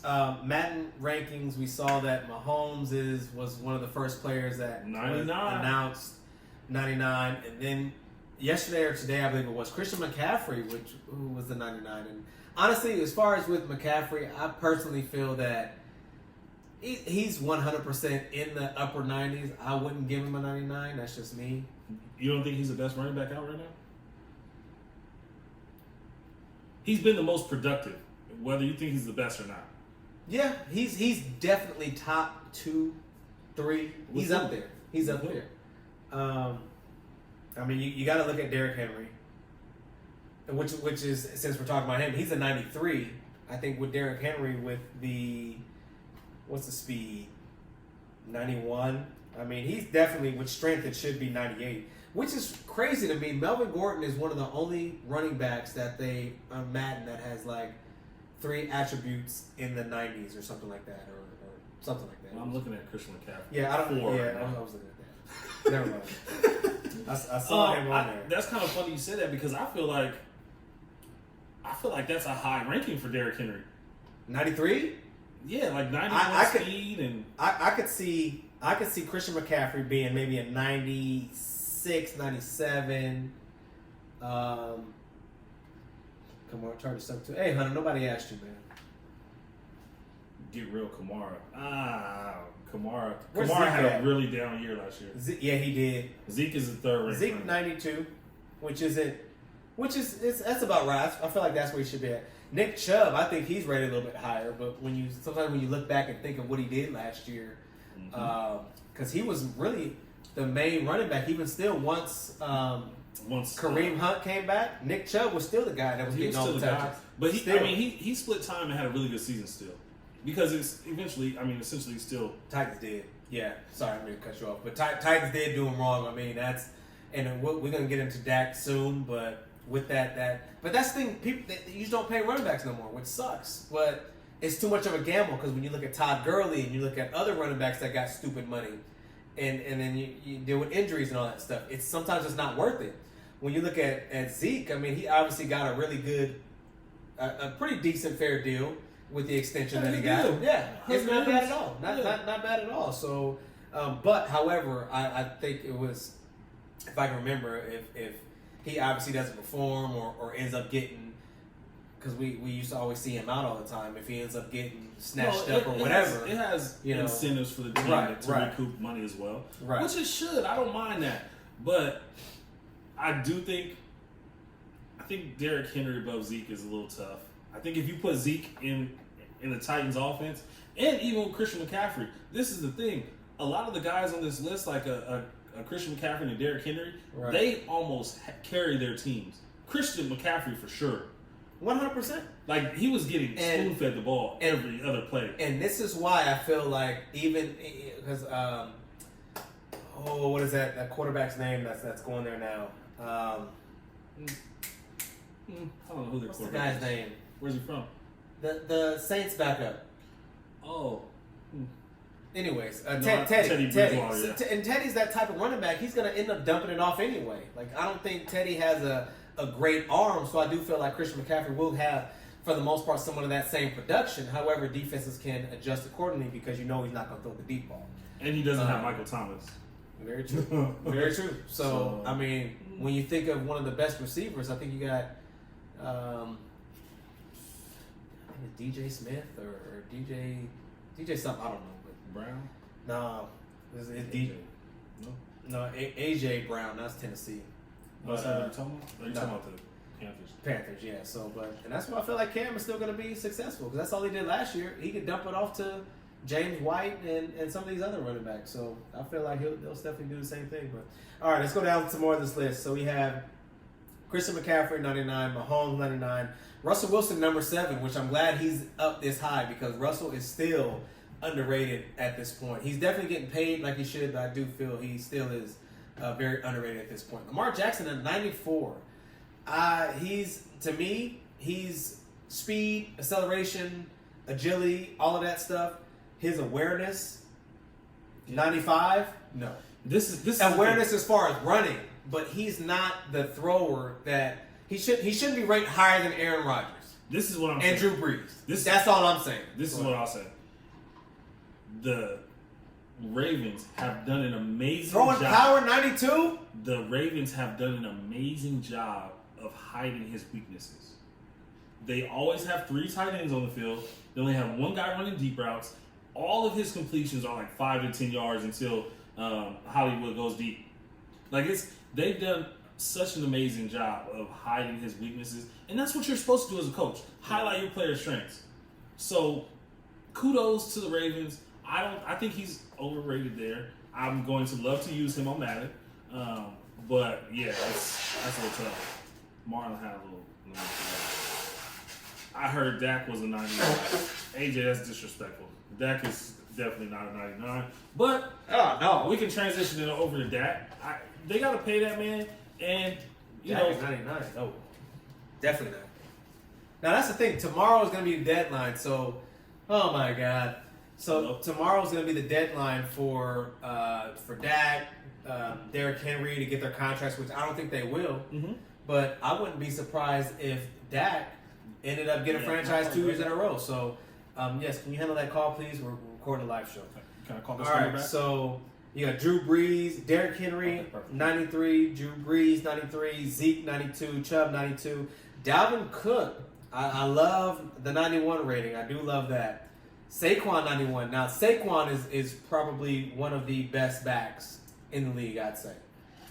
Madden rankings, we saw that Mahomes was one of the first players that 99. was announced 99, and then yesterday or today, I believe it was Christian McCaffrey, who was the 99. And honestly, as far as with McCaffrey, I personally feel that He's 100% in the upper 90s. I wouldn't give him a 99. That's just me. You don't think he's the best running back out right now? He's been the most productive, whether you think he's the best or not. Yeah, he's definitely top 2, 3. He's up there. He's up there. I mean, you got to look at Derrick Henry, which is, since we're talking about him, he's a 93. I think with Derrick Henry with what's the speed? 91. I mean, he's definitely, with strength, it should be 98. Which is crazy to me. Melvin Gordon is one of the only running backs that they Madden that has like 3 attributes in the 90s or something like that, or something like that. Well, I'm looking at Christian McCaffrey. Yeah, I don't. 4 Yeah, right now. I was looking at that. Never mind. I saw him on there. That's kind of funny you say that because I feel like that's a high ranking for Derrick Henry. 93. Yeah, like 91 I could- speed and I could see Christian McCaffrey being maybe a 96, 97. Come on, try to suck to. Hey, Hunter, nobody asked you, man. get real Kamara. Kamara. Where's Kamara Zeke had at? a really down year last year. Yeah, he did. Zeke is the third ranked. Zeke 92, which is that's about right. I feel like that's where he should be at. Nick Chubb, I think he's rated a little bit higher, but sometimes when you look back and think of what he did last year, because he was really the main running back. Even still, once Kareem Hunt came back, Nick Chubb was still the guy that was getting all the touches. But he split time and had a really good season still, because it's essentially still Titans did. Yeah, sorry, I'm going to cut you off, but Titans did do him wrong. I mean, and we're going to get into Dak soon, but with but that's the thing, people you just don't pay running backs no more, which sucks. But it's too much of a gamble because when you look at Todd Gurley and you look at other running backs that got stupid money, and then you deal with injuries and all that stuff, sometimes it's not worth it. When you look at Zeke, I mean, he obviously got a really good, a pretty decent fair deal with the extension that he got. Yeah, it's not bad at all. Not bad at all. So, but however, I think it was, if I can remember, if he obviously doesn't perform or ends up getting, because we used to always see him out all the time. If he ends up getting snatched up or whatever, it has incentives for the team to recoup money as well, which it should. I don't mind that, but I think Derrick Henry above Zeke is a little tough. I think if you put Zeke in the Titans offense, and even with Christian McCaffrey, this is the thing. A lot of the guys on this list, like a Christian McCaffrey and a Derrick Henry, they almost carry their teams. Christian McCaffrey for sure. 100%. Like, he was getting spoon-fed the ball every other play. And this is why I feel like because what is that quarterback's name that's going there now? I don't know who their What's the quarterback guy's is. name? Where's he from? The Saints backup. Oh. Anyways, Teddy Bridgewater, yeah. And Teddy's that type of running back. He's going to end up dumping it off anyway. Like, I don't think Teddy has a great arm, so I do feel like Christian McCaffrey will have, for the most part, someone of that same production. However, defenses can adjust accordingly because he's not going to throw the deep ball. And he doesn't have Michael Thomas. Very true. Very true. So, I mean, when you think of one of the best receivers, I think you got I think it's DJ Smith or DJ something, I don't know. But Brown? No. It's AJ. No, AJ Brown, that's Tennessee. That's what you're talking about? Or you're talking about the Panthers? Panthers, yeah. So, and that's why I feel like Cam is still going to be successful because that's all he did last year. He could dump it off to James White and some of these other running backs. So I feel like they'll definitely do the same thing. But all right, let's go down to more of this list. So we have Christian McCaffrey 99, Mahomes 99, Russell Wilson number 7, which I'm glad he's up this high because Russell is still underrated at this point. He's definitely getting paid like he should, but I do feel he still is very underrated at this point. Lamar Jackson at 94. To me, he's speed, acceleration, agility, all of that stuff. His awareness, 95. No, This is awareness as far as running, but he's not the thrower that he shouldn't be ranked higher than Aaron Rodgers. This is what I'm and saying. Drew Brees. That's all I'm saying. This is what I'll say. The Ravens have done an amazing throwing job. Power 92. The Ravens have done an amazing job of hiding his weaknesses. They always have 3 tight ends on the field. They only have one guy running deep routes, all of his completions are like 5 to 10 yards until Hollywood goes deep. Like they've done such an amazing job of hiding his weaknesses, and that's what you're supposed to do as a coach: highlight your players' strengths. So, kudos to the Ravens. I think he's overrated there. I'm going to love to use him on Madden, but yeah, that's a little tough. Marlon had a little. I heard Dak was a 99. AJ, that's disrespectful. Dak is definitely not a 99. But we can transition it over to Dak. They got to pay that man, and Dak is 99. No, definitely not. Now that's the thing. Tomorrow is going to be the deadline. So, oh my God. So tomorrow's going to be the deadline for Dak, Derrick Henry to get their contracts, which I don't think they will. Mm-hmm. But I wouldn't be surprised if Dak ended up getting franchised 2 years in a row. So, yes, can you handle that call, please? We're recording a live show. Can I call this All right, back? so you got Drew Brees, Derrick Henry, 93, Drew Brees, 93, Zeke, 92, Chubb, 92. Dalvin Cook, I love the 91 rating. I do love that. Saquon, 91. Now, Saquon is probably one of the best backs in the league, I'd say.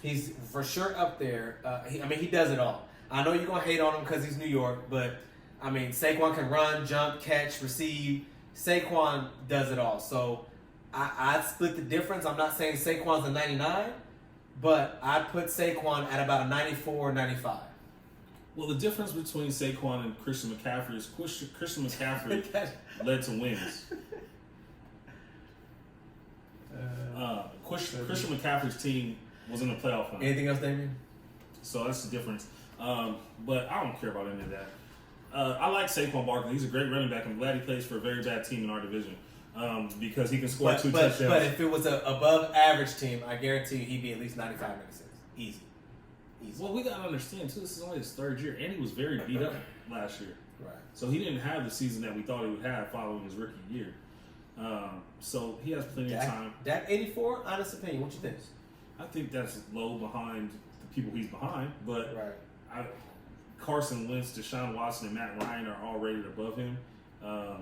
He's for sure up there. He does it all. I know you're going to hate on him because he's New York, but, Saquon can run, jump, catch, receive. Saquon does it all. So, I'd split the difference. I'm not saying Saquon's a 99, but I'd put Saquon at about a 94 or 95. Well, the difference between Saquon and Christian McCaffrey is Christian McCaffrey led to wins. Christian McCaffrey's team was in the playoff hunt. Anything else, Damien? So that's the difference. But I don't care about any of that. I like Saquon Barkley. He's a great running back. I'm glad he plays for a very bad team in our division because he can score two touchdowns. But if it was an above average team, I guarantee you he'd be at least 95, 96. Easy. Well, we got to understand, too, this is only his third year, and he was very beat up last year. Right. So he didn't have the season that we thought he would have following his rookie year. So he has plenty of time. Dak 84, honest opinion, what you think? I think that's low behind the people he's behind, but right. Carson Wentz, Deshaun Watson, and Matt Ryan are all rated above him. I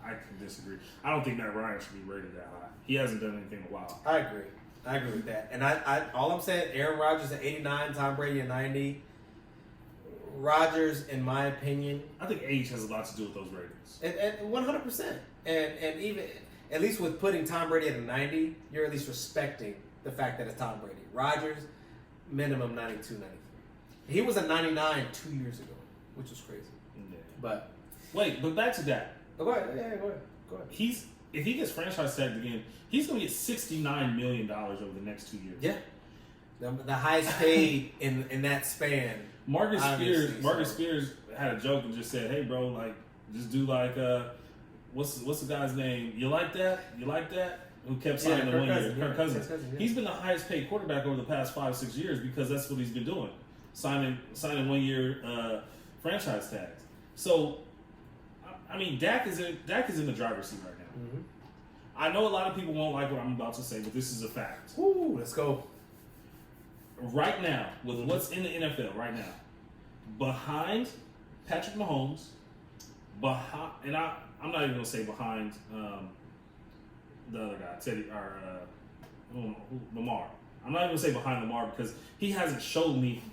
can disagree. I don't think Matt Ryan should be rated that high. He hasn't done anything in a while. I agree with that. And I all I'm saying, Aaron Rodgers at 89, Tom Brady at 90. Rodgers, in my opinion, I think age has a lot to do with those ratings. And 100%. And even at least with putting Tom Brady at a 90, you're at least respecting the fact that it's Tom Brady. Rodgers, minimum 92, 93. He was a 99 2 years ago, which was crazy. Yeah. But back to that. Go ahead. Yeah, go ahead. If he gets franchise tagged again, he's going to get $69 million over the next 2 years. Yeah. The highest paid in that span. Marcus Spears had a joke and just said, "Hey, bro, like, just do like, what's the guy's name? You like that? Who kept signing the 1 year? Kirk Cousins. Yeah. He's been the highest paid quarterback over the past 5-6 years because that's what he's been doing, signing 1 year franchise tags. So, Dak is in the driver's seat right now. Mm-hmm. I know a lot of people won't like what I'm about to say, but this is a fact. Ooh, let's go. Right now, with what's in the NFL right now, behind Patrick Mahomes, I'm not even gonna say behind the other guy, Lamar. I'm not even gonna say behind Lamar because he hasn't showed me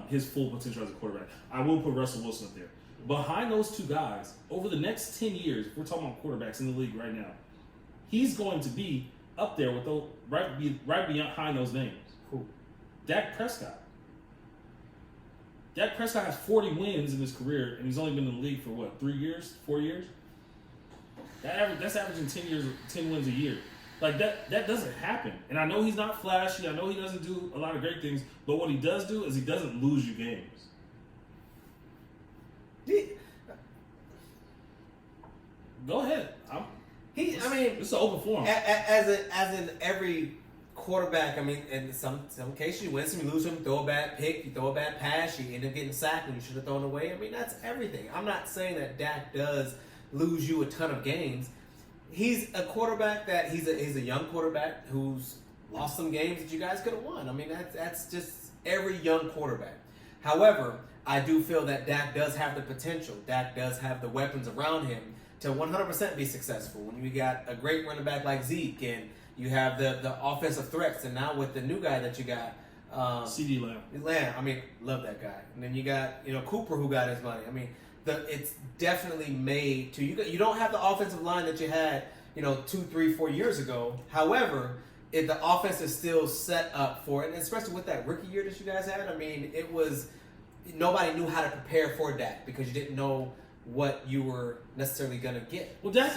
his full potential as a quarterback. I will put Russell Wilson up there. Behind those two guys, over the next 10 years, if we're talking about quarterbacks in the league right now, he's going to be up there with those right behind those names. Cool. Dak Prescott. Dak Prescott has 40 wins in his career, and he's only been in the league for what, 3 years, 4 years? That's averaging 10 wins a year. Like that doesn't happen. And I know he's not flashy. I know he doesn't do a lot of great things, but what he does do is he doesn't lose you games. Go ahead. This is an open forum. As in every quarterback, in some cases you win some, you lose some, throw a bad pick, you throw a bad pass, you end up getting sacked when you should have thrown away. That's everything. I'm not saying that Dak does lose you a ton of games. He's a quarterback that he's a young quarterback who's lost some games that you guys could have won. That's just every young quarterback. However, I do feel that Dak does have the potential. Dak does have the weapons around him to 100% be successful. When you got a great running back like Zeke, and you have the offensive threats, and now with the new guy that you got, CD Lamb. I mean, love that guy. And then you got Cooper, who got his money. I mean, it's definitely made to you don't have the offensive line that you had 2, 3, 4 years ago. However, the offense is still set up for it, and especially with that rookie year that you guys had. I mean, it was nobody knew how to prepare for Dak because you didn't know what you were necessarily gonna get. Well, Dak.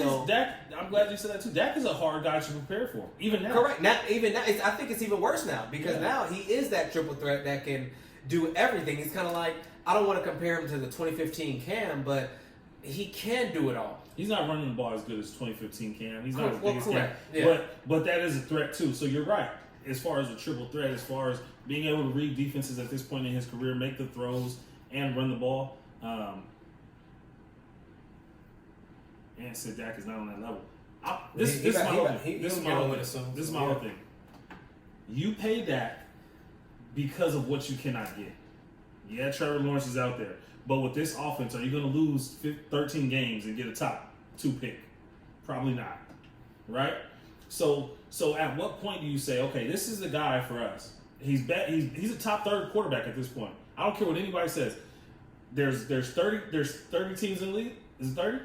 I'm glad you said that too. Dak is a hard guy to prepare for, even now. Correct. Even now, I think it's even worse now because now he is that triple threat that can do everything. He's kind of like, I don't want to compare him to the 2015 Cam, but he can do it all. He's not running the ball as good as 2015 Cam. He's not as big as correct. Cam. Yeah. But that is a threat too. So you're right. As far as a triple threat, as far as being able to read defenses at this point in his career, make the throws, and run the ball. And said Dak is not on that level. This is my whole thing. This is my whole thing. You pay Dak because of what you cannot get. Yeah, Trevor Lawrence is out there. But with this offense, are you going to lose 13 games and get a top 2 pick? Probably not. Right? So at what point do you say, okay, this is the guy for us? He's a top 3rd quarterback at this point. I don't care what anybody says. There's 30 teams in the league. Is it 30?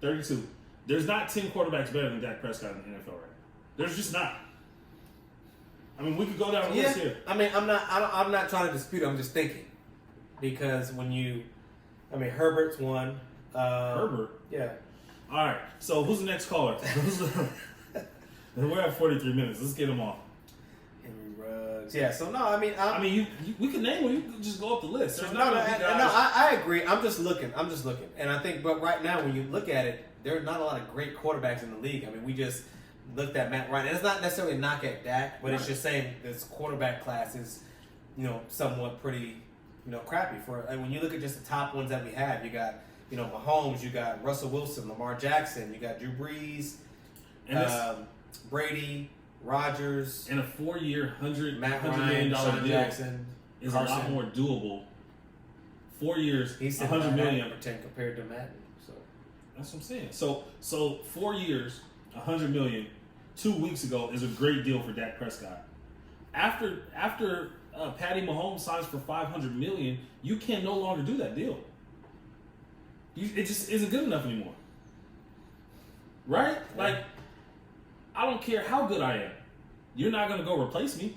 32. There's not 10 quarterbacks better than Dak Prescott in the NFL right now. There's just not. I mean, we could go down the list here. I mean, I'm not trying to dispute it. I'm just thinking because Herbert's one. Herbert. Yeah. All right. So who's the next caller? We're at 43 minutes. Let's get them off. Henry Ruggs. Yeah. So no, we can name one. You can just go up the list. There's I agree. I'm just looking, and I think, but right now when you look at it, there are not a lot of great quarterbacks in the league. I mean, we just looked at Matt Ryan, and it's not necessarily a knock at Dak, but it's just saying this quarterback class is, somewhat pretty, crappy. And when you look at just the top ones that we have, you got, Mahomes, you got Russell Wilson, Lamar Jackson, you got Drew Brees, Brady, Rodgers, and a 4-year, $100 million deal Jackson is Carson. A lot more doable. 4 years, he's $100 million compared to Madden. So that's what I'm saying. So 4 years, $100 million. 2 weeks ago is a great deal for Dak Prescott. After Patty Mahomes signs for $500 million, you can no longer do that deal. It just isn't good enough anymore. Right? Yeah. Like, I don't care how good I am. You're not going to go replace me.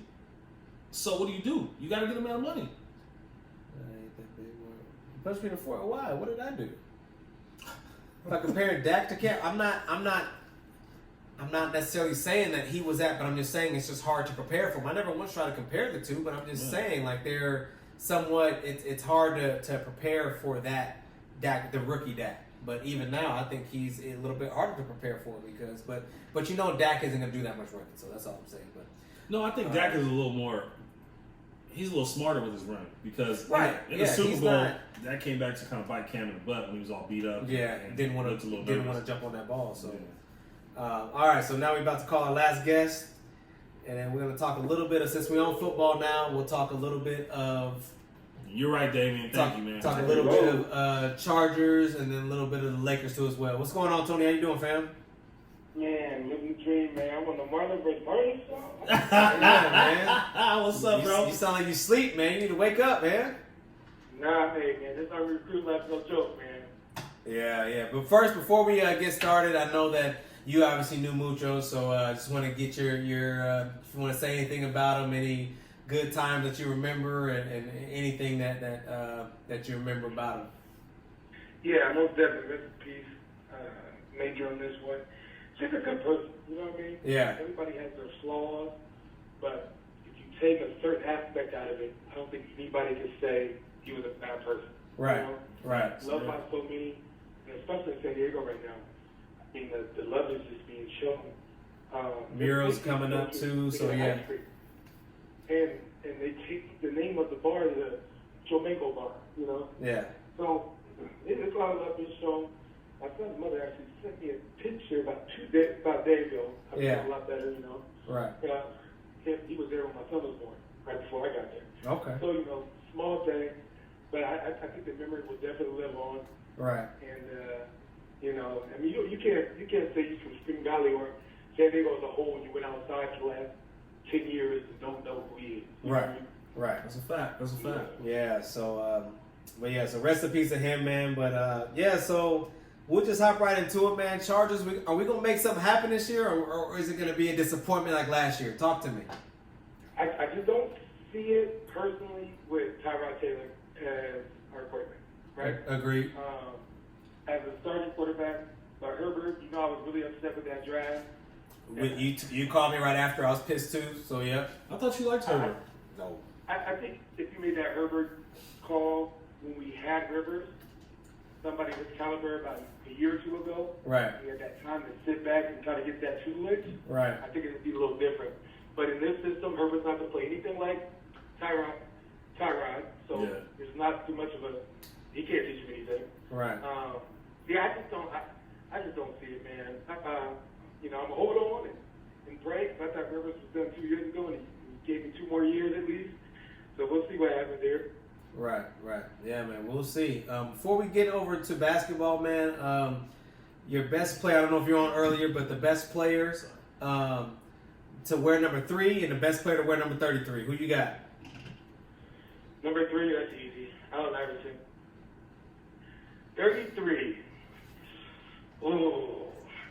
So what do? You got to get a man of money. Push me to 4. Why? What did I do? If I compare Dak to Cam, I'm not necessarily saying that he was that, but I'm just saying it's just hard to prepare for him. I never once tried to compare the two, but I'm just saying like they're somewhat. It's hard to prepare for that Dak, the rookie Dak. But even now, I think he's a little bit harder to prepare for because, but Dak isn't going to do that much running, so that's all I'm saying. But no, I think Dak is a little more. He's a little smarter with his running because in the Super Bowl, that came back to kind of bite Cam in the butt when he was all beat up. Yeah, and didn't want to jump on that ball. So, all right, so now we're about to call our last guest, and then we're going to talk a little bit of, since we're on football now, we'll talk a little bit of. You're right, Damien. Thank you, man. Talk a little bit of Chargers and then a little bit of the Lakers too as well. What's going on, Tony? How you doing, fam? Man, living the dream, man. I'm on the Marlon vs. Marlon show. Yeah, man. What's up, bro? You sound like you sleep, man. You need to wake up, man. Nah, hey, man. This is our recruit life, no joke, man. Yeah. But first, before we get started, I know that you obviously knew Mucho, so I just want to get your if you want to say anything about him, any good times that you remember, and anything that you remember about him. Yeah, most definitely. Rest in peace. Major on this one. Just a good person, you know what I mean? Yeah. Everybody has their flaws, but if you take a certain aspect out of it, I don't think anybody can say he was a bad person. Right. You know? Right. Loved by so many, and especially in San Diego right now. I mean, the love is just being shown. Murals coming up too, so yeah. And they take the name of the bar to the Joe bar, you know? Yeah. So it's a lot of love being shown. My son's mother actually sent me a picture about a day ago. I feel a lot better, you know? Right. He was there when my son was born, right before I got there. Okay. So, you know, small thing, but I think the memory will definitely live on. Right. And You know, I mean, you can't say you're from Spring Valley or San Diego as a whole. You went outside for the last 10 years and don't know who he is. You know what I mean? Right. That's a fact. That's a fact. Yeah. So, but yeah. So rest in peace to him, man. But yeah. So we'll just hop right into it, man. Chargers. Are we gonna make something happen this year, or is it gonna be a disappointment like last year? Talk to me. I just don't see it personally with Tyrod Taylor as our quarterback, right? Agreed. As a starting quarterback, but Herbert, you know, I was really upset with that draft. You called me right after. I was pissed too. So yeah. I thought you liked Herbert. No. I think if you made that Herbert call when we had Rivers, somebody of his caliber about a year or two ago, Right. he had that time to sit back and try to get that tutelage, Right. I think it would be a little different. But in this system, Herbert's not going to play anything like Tyrod, so Yeah. there's not too much of a, he can't teach you anything. Right. Yeah, I just don't see it, man. You know, I'm going to hold on and pray. I thought Rivers was done 2 years ago, and he gave me 2 more years at least. So we'll see what happens there. Right. Yeah, man. We'll see. Before we get over to basketball, man, your best player, I don't know if you're on earlier, but the best players to wear number 3 and the best player to wear number 33. Who you got? Number 3, that's easy. Allen Iverson. 33. Oh,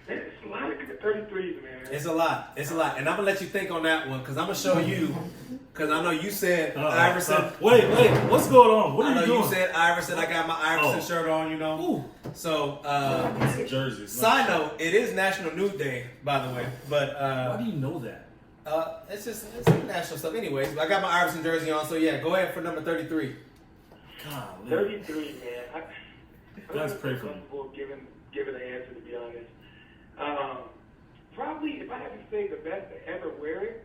that's a lot of good 33s, man. It's a lot. And I'm going to let you think on that one because I'm going to show you, because I know you said Iverson. Wait, what's going on? What I are know you doing? you said Iverson. I got my Iverson shirt on, you know. Ooh. So, Some jerseys. side note, it is National Nude Day, by the way. But Why do you know that? it's national stuff. Anyways, I got my Iverson jersey on, so yeah, go ahead for number 33. God, 33, man. I'm Guys, not pray for me. comfortable giving an answer, to be honest. Probably, if I had to say the best to ever wear it,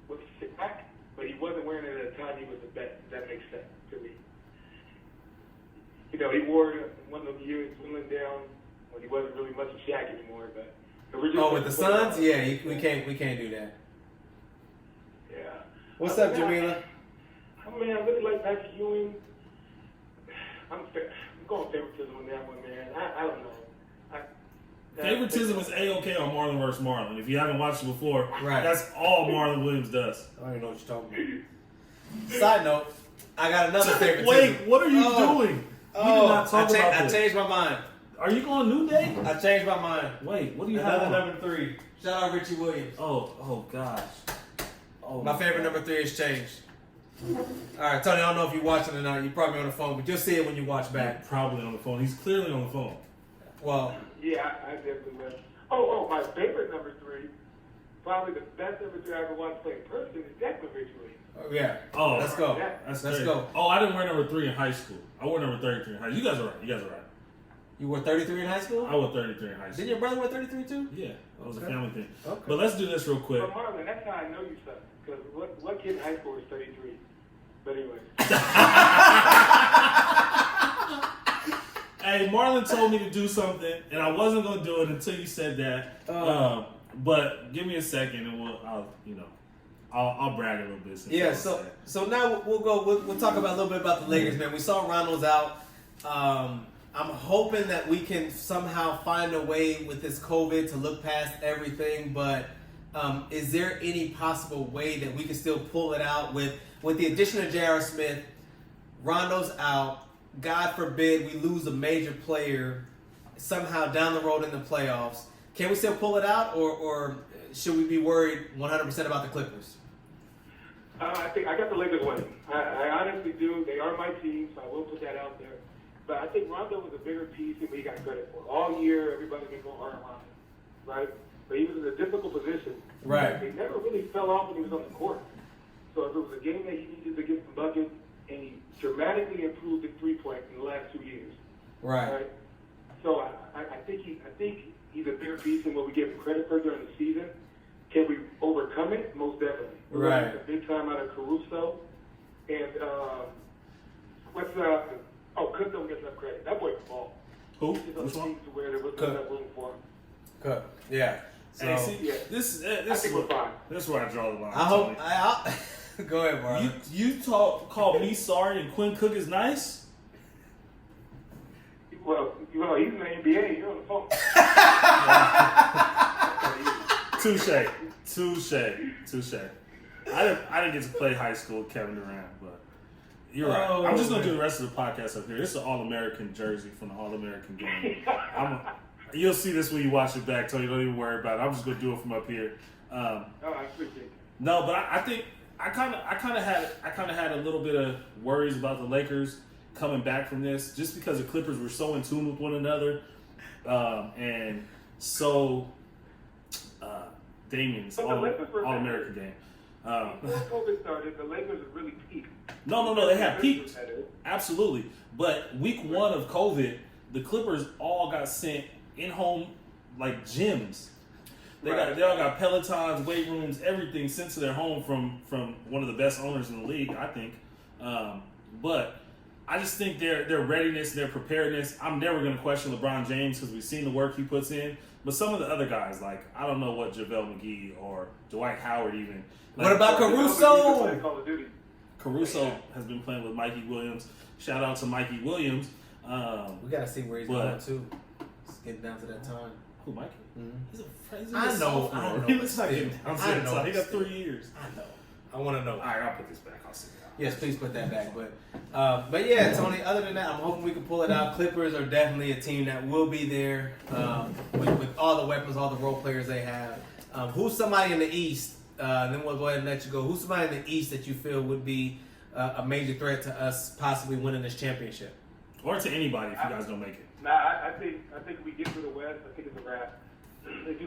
was Shaq, but he wasn't wearing it at the time he was the best. If that makes sense to me. You know, he wore it one of those years dwindling down when he wasn't really much of Shaq anymore. But Oh, with the Suns? Yeah, we can't do that. Yeah. What's up, Jamila? I mean, I really like Patrick Ewing. I'm going favoritism on that one, man. I don't know. Favoritism is A-OK on Marlon versus Marlon. If you haven't watched it before, Right. that's all Marlon Williams does. I don't even know what you're talking about. Side note, I got another favoritism. Wait, what are you doing? We did not talk about I this. changed my mind. Are you going New Day? I changed my mind. Wait, what do you have Another on? number 3. Shout out Richie Williams. Oh gosh. Oh, My favorite number 3 has changed. All right, Tony, I don't know if you're watching or not. You're probably on the phone, but you'll see it when you watch back. Probably on the phone. He's clearly on the phone. Well, Yeah, I definitely will. Oh, my favorite number 3, probably the best number 3 I ever watched play in person is definitely Rich Williams. yeah. Oh, Let's go. Let's Let's crazy. go. Oh, I didn't wear number 3 in high school. I wore number 33 in high school. You guys are right. You were 33 in high school? I wore 33 in high school. Didn't your brother wear 33 too? Yeah, that was a Okay. family thing. Okay. But let's do this real quick. But Marlon, that's how I know you suck. Because what kid in high school is 33? But anyway. Hey, Marlon told me to do something, and I wasn't gonna do it until you said that. But give me a second, and I'll brag a little bit. Since Yeah. So now we'll talk about a little bit about the Lakers, man. We saw Ronald's out. I'm hoping that we can somehow find a way with this COVID to look past everything. But is there any possible way that we can still pull it out with the addition of J.R. Smith? Rondo's out. God forbid we lose a major player somehow down the road in the playoffs. Can we still pull it out, or should we be worried 100% about the Clippers? I think I got the Lakers winning. I honestly do. They are my team, so I will put that out there. But I think Rondo was a bigger piece than we got credit for. All year, everybody's been going hard on Rondo, right? But he was in a difficult position. Right. He never really fell off when he was on the court. So if it was a game that he needed to get some buckets, and he dramatically improved at 3-point in the last 2 years. Right. So I think he's a bigger piece than what we give him credit for during the season. Can we overcome it? Most definitely. We're Right. looking at a big time out of Caruso. And Cook don't get enough credit. That boy can ball. Who? He's on Which the one? team to where there wasn't Cook. enough room for him. Good. Yeah. So Hey, see, yeah. this I is think we're fine. This is where I draw the line. I hope. Tony. I'll go ahead, Marlon. You call me sorry and Quinn Cook is nice? Well, Well, he's in the NBA. You're on the phone. Touche. I didn't get to play high school with Kevin Durant, but you're right. Oh, I'm just gonna man. do the rest of the podcast up here. This is an All-American jersey from the All-American game. You'll see this when you watch it back, Tony. Don't even worry about it. I'm just gonna do it from up here. I appreciate it. No, but I think I kind of had a little bit of worries about the Lakers coming back from this, just because the Clippers were so in tune with one another, and so Damian's But the Lakers were All-American game. Before COVID started, the Lakers had really peaked. No, they had The peaked. Lakers had it. Absolutely. But week 1 of COVID, the Clippers all got sent in-home like gyms. They all got Pelotons, weight rooms, everything sent to their home from one of the best owners in the league, I think. But I just think their readiness, their preparedness. I'm never going to question LeBron James because we've seen the work he puts in. But some of the other guys, like I don't know what JaVale McGee or Dwight Howard even. Like, What about Caruso? Call of Duty. Caruso has been playing with Mikey Williams. Shout out to Mikey Williams. We gotta see where he's going too. It's getting down to that time. Who, Mikey? Mm-hmm. He's I know. He looks like Still. it. I know. He got 3 years. I know. I want to know. All right, I'll put this back. I'll see it. Yes, please put that back. But yeah, Tony. Other than that, I'm hoping we can pull it out. Clippers are definitely a team that will be there with all the weapons, all the role players they have. Who's somebody in the East? Then we'll go ahead and let you go. Who's somebody in the East that you feel would be a major threat to us possibly winning this championship? Or to anybody if you guys don't make it. Nah, I think we get to the West. I think it's a wrap. If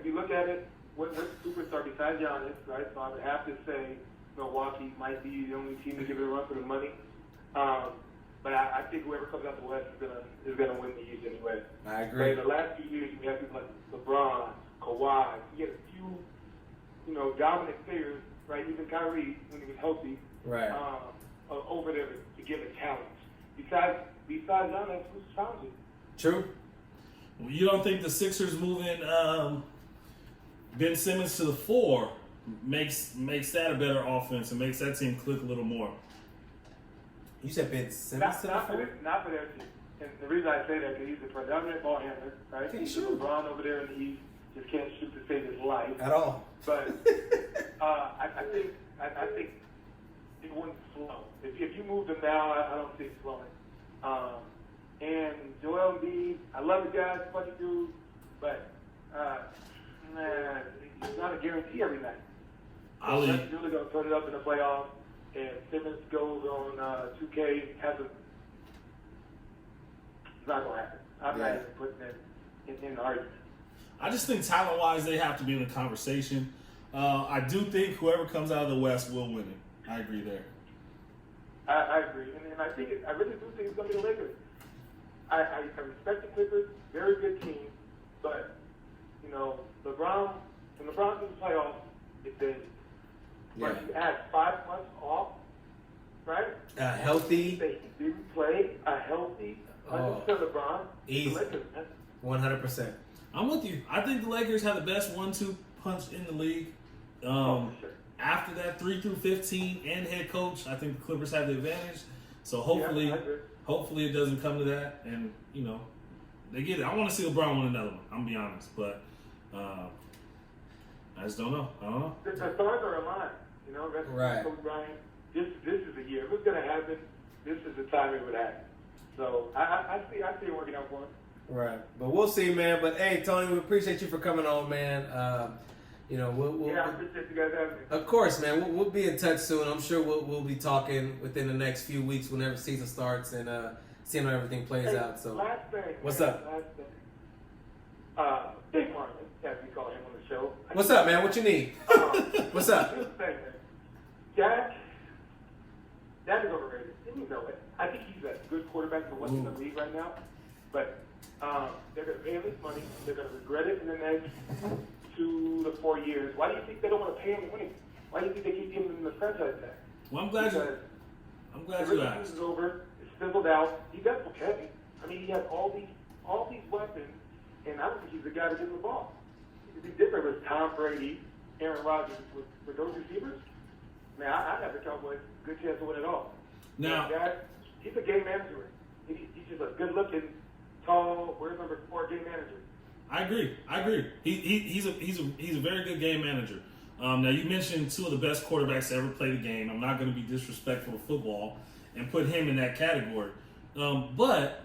you look at it, what superstar besides Giannis, right? So I would have to say Milwaukee might be the only team to give it a run for the money. But I think whoever comes out the West is gonna win the East anyway. I But agree. in the last few years, we have people like LeBron, Kawhi. You get a few, dominant players, right? Even Kyrie when he was healthy, Right. over there to give it talent. Besides Giannis, who's challenging? True. Well, you don't think the Sixers moving Ben Simmons to the 4 makes that a better offense and makes that team click a little more? You said Ben Simmons to the Not 4? for their team. And the reason I say that is he's a predominant ball handler, right? Can't He's shoot. LeBron over there in the East just can't shoot to save his life. At all. But I think it wouldn't slow. If you move him now, I don't see it slowing. And Joel Embiid, I love the guy, funny dude, but it's not a guarantee every night. Ali, That's really going to turn it up in the playoffs. And Simmons goes on 2K, it's not going to happen. I'm not even putting that in the argument. I just think talent-wise they have to be in the conversation. I do think whoever comes out of the West will win it. I agree there. I agree, and I really do think it's going to be the Lakers. I respect the Clippers, very good team, but LeBron, when LeBron to the playoffs, it's big. But you add 5 months off, right? Healthy. They didn't play a healthy 100% LeBron. Easy. The Lakers, man. 100%. I'm with you. I think the Lakers have the best 1-2 punch in the league. For sure. After that, 3 through 15 and head coach, I think the Clippers have the advantage. So hopefully, I agree. hopefully it doesn't come to that, and they get it. I want to see LeBron win another one. I'm gonna be honest, but I just don't know. I don't know. The stars are aligned. That's Right. Kobe Bryant. This is the year. If it's going to happen, this is the time it would happen. So I see it working out for him. Right. But we'll see, man. But hey, Tony, we appreciate you for coming on, man. We'll I appreciate you guys having me. of course, man. We'll be in touch soon. I'm sure we'll be talking within the next few weeks whenever season starts and seeing how everything plays Hey, out. So last thing. What's man, up? Last thing. Big Marlon, as we call him on the show. What's up, man? What you need? What's up? Here's the thing, man. Jack is overrated. And you know it. I think he's a good quarterback for what's in the league right now. But they're going to pay him this money. They're going to regret it in the next 2 to 4 years. Why do you think they don't want to pay him money? Why do you think they keep giving him the franchise tag? Well, I'm glad Because you the asked. is over. It's fizzled out. He does okay. I mean, he has all these weapons, and I don't think he's the guy to give him the ball. It'd be different with Tom Brady, Aaron Rodgers, with those receivers. Man, I have the Cowboys good chance to win it all. Now, he's a game manager. He's just a good-looking tall. Where's number 4 game manager? I agree. He's a very good game manager. Now you mentioned two of the best quarterbacks to ever play the game. I'm not going to be disrespectful to football and put him in that category. But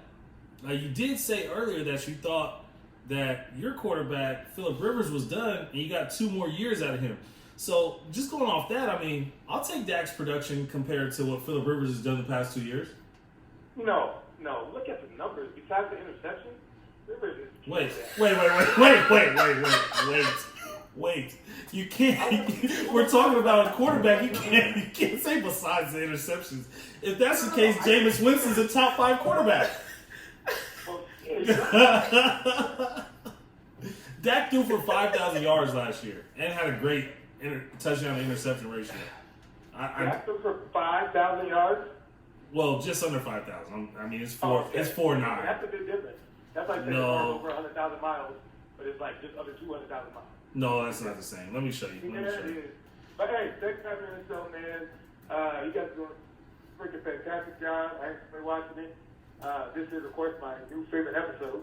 you did say earlier that you thought that your quarterback Phillip Rivers was done, and you got 2 more years out of him. So just going off that, I mean, I'll take Dak's production compared to what Phillip Rivers has done the past 2 years. No. Look at the numbers. Besides the interception, Rivers is. Wait. You can't. We're talking about a quarterback. You can't say besides the interceptions. If that's the case, Jameis Winston's a top 5 quarterback. Well, yeah, Dak threw for 5,000 yards last year and had a great touchdown to interception ratio. Dak threw for 5,000 yards. Well, just under 5,000. I mean, it's 4.9. That's a bit different. That's like saying over 100,000 miles, but it's like just under 200,000 miles. No, that's not the same. Let me show you. Yeah, it is. But hey, thanks for having me on the show, man. You guys are doing a freaking fantastic job. I enjoy watching it. This is, of course, my new favorite episode.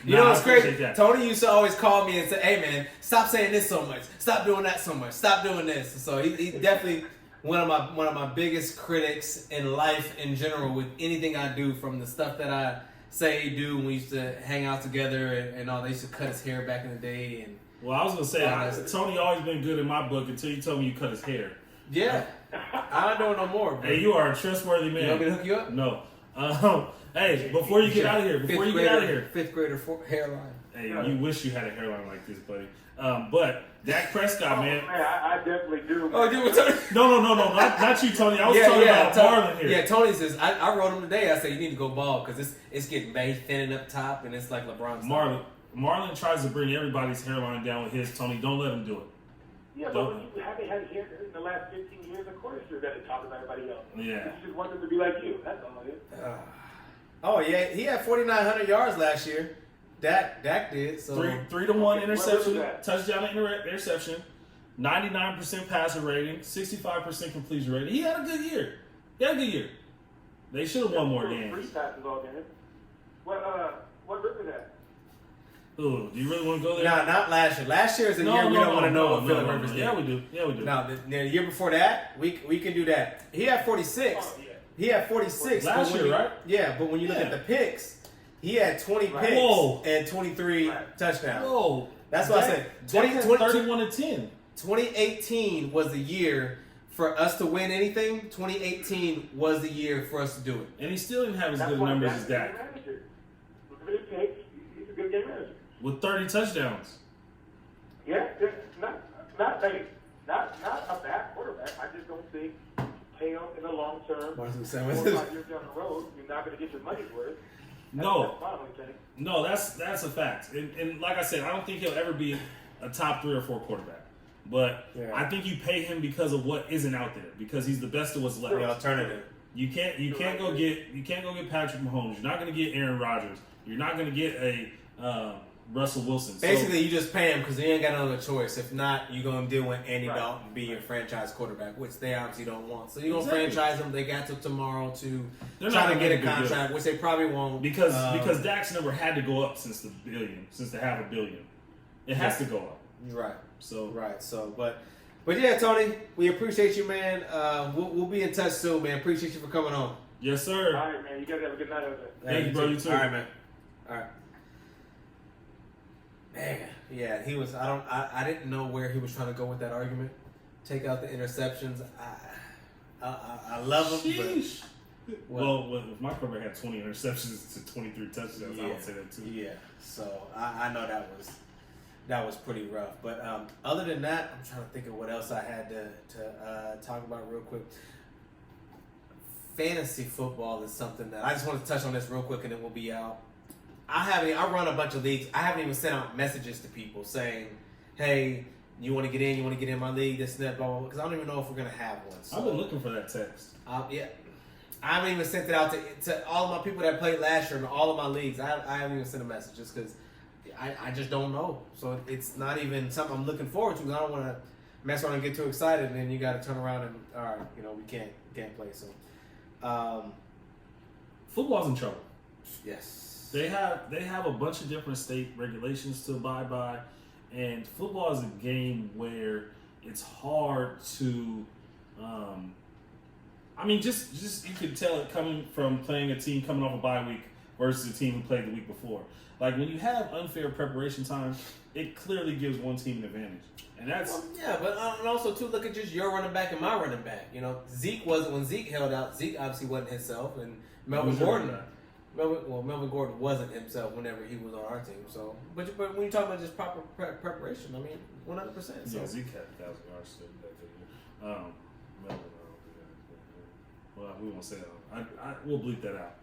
You know what's crazy? Tony used to always call me and say, "Hey, man, stop saying this so much. Stop doing that so much. Stop doing this." So he's definitely one of my biggest critics in life in general with anything I do, from the stuff that I say do when we used to hang out together and all. They used to cut his hair back in the day. And well, I was gonna say Tony always been good in my book until you told me you cut his hair. Yeah, I don't know no more. Bro. Hey, you are a trustworthy man. You want me to hook you up? No. Hey, before you get out of here, fifth grader hairline. Hey, you wish you had a hairline like this, buddy. But Dak Prescott, man. I definitely do. Oh, you were Tony? No, not you, Tony. I was talking about Marlon here. Yeah, Tony says, I wrote him today. I said, you need to go bald because it's getting thinning up top and it's like LeBron's. Marlon tries to bring everybody's hairline down with his. Tony, don't let him do it. Yeah, but when you haven't had hair in the last 15 years, of course you're going to talk about everybody else. Yeah. You just want them to be like you. That's all it is. Oh, yeah. He had 4,900 yards last year. Dak did. So 3-1 interception, touchdown interception, 99% passer rating, 65% completion rating. He had a good year. They should have won more games. 3 passes all game. What Rivers had? Ooh, do you really want to go there? Nah, not last year. Last year is a year we don't want to know what Phillip Rivers did. Yeah, we do. Now, the year before that, we can do that. He had 46. Oh, yeah. He had 46. Last year, right? Yeah, but when you look at the picks, he had 20 picks and 23 touchdowns. Whoa. That's what I said. 31-10. 2018 was the year for us to win anything. 2018 was the year for us to do it. And he still didn't have as good numbers as Dak. Look at his picks. He's a good game manager. With 30 touchdowns. Yeah, not a bad quarterback. I just don't think pay him in the long term. 4 or 5 years down the road, you're not going to get your money's worth. No, that's a fact. And like I said, I don't think he'll ever be a top 3 or 4 quarterback. But I think you pay him because of what isn't out there, because he's the best of what's left. The alternative. You can't go get Patrick Mahomes. You're not going to get Aaron Rodgers. You're not going to get a Russell Wilson. Basically, you just pay him because you ain't got no other choice. If not, you're going to deal with Andy Dalton be your franchise quarterback, which they obviously don't want. So you're going to franchise him. They got till tomorrow to try to get a contract, which they probably won't. Because Dak's number had to go up since the $500 million. It has to go up. Right. So, but yeah, Tony, we appreciate you, man. We'll be in touch soon, man. Appreciate you for coming on. Yes, sir. All right, man. You guys have a good night over there. Thank you, bro. You too. All right, man. All right. Man, yeah, he was. I didn't know where he was trying to go with that argument. Take out the interceptions. I love him. Sheesh. Well, if my quarterback had 20 interceptions to 23 touchdowns, I would say that too. Yeah. So I know that was pretty rough. But other than that, I'm trying to think of what else I had to talk about real quick. Fantasy football is something that I just want to touch on this real quick, and then we'll be out. I run a bunch of leagues. I haven't even sent out messages to people saying, "Hey, you want to get in? You want to get in my league? This and that, blah, blah, blah," because I don't even know if we're gonna have one. So, I've been looking for that text. Yeah, I haven't even sent it out to all of my people that played last year in all of my leagues. I haven't even sent a message just because I just don't know. So it's not even something I'm looking forward to. Because I don't want to mess around and get too excited, and then you got to turn around and we can't play. So football's in trouble. Yes. They have a bunch of different state regulations to abide by, and football is a game where it's hard to. I mean, just you can tell it coming from playing a team coming off a bye week versus a team who played the week before. Like when you have unfair preparation time, it clearly gives one team an advantage, and that's Well, yeah, but and also too, look at just your running back and my running back. You know, Zeke wasn't when Zeke held out. Zeke obviously wasn't himself, and Melvin Who's your Gordon. running back? Melvin Gordon wasn't himself whenever he was on our team. So, but when you talk about just proper preparation, I mean, 100%. So. Yeah, Zeke had 1,000 yards still that year. Melvin, well, we won't say that. We'll bleep that out.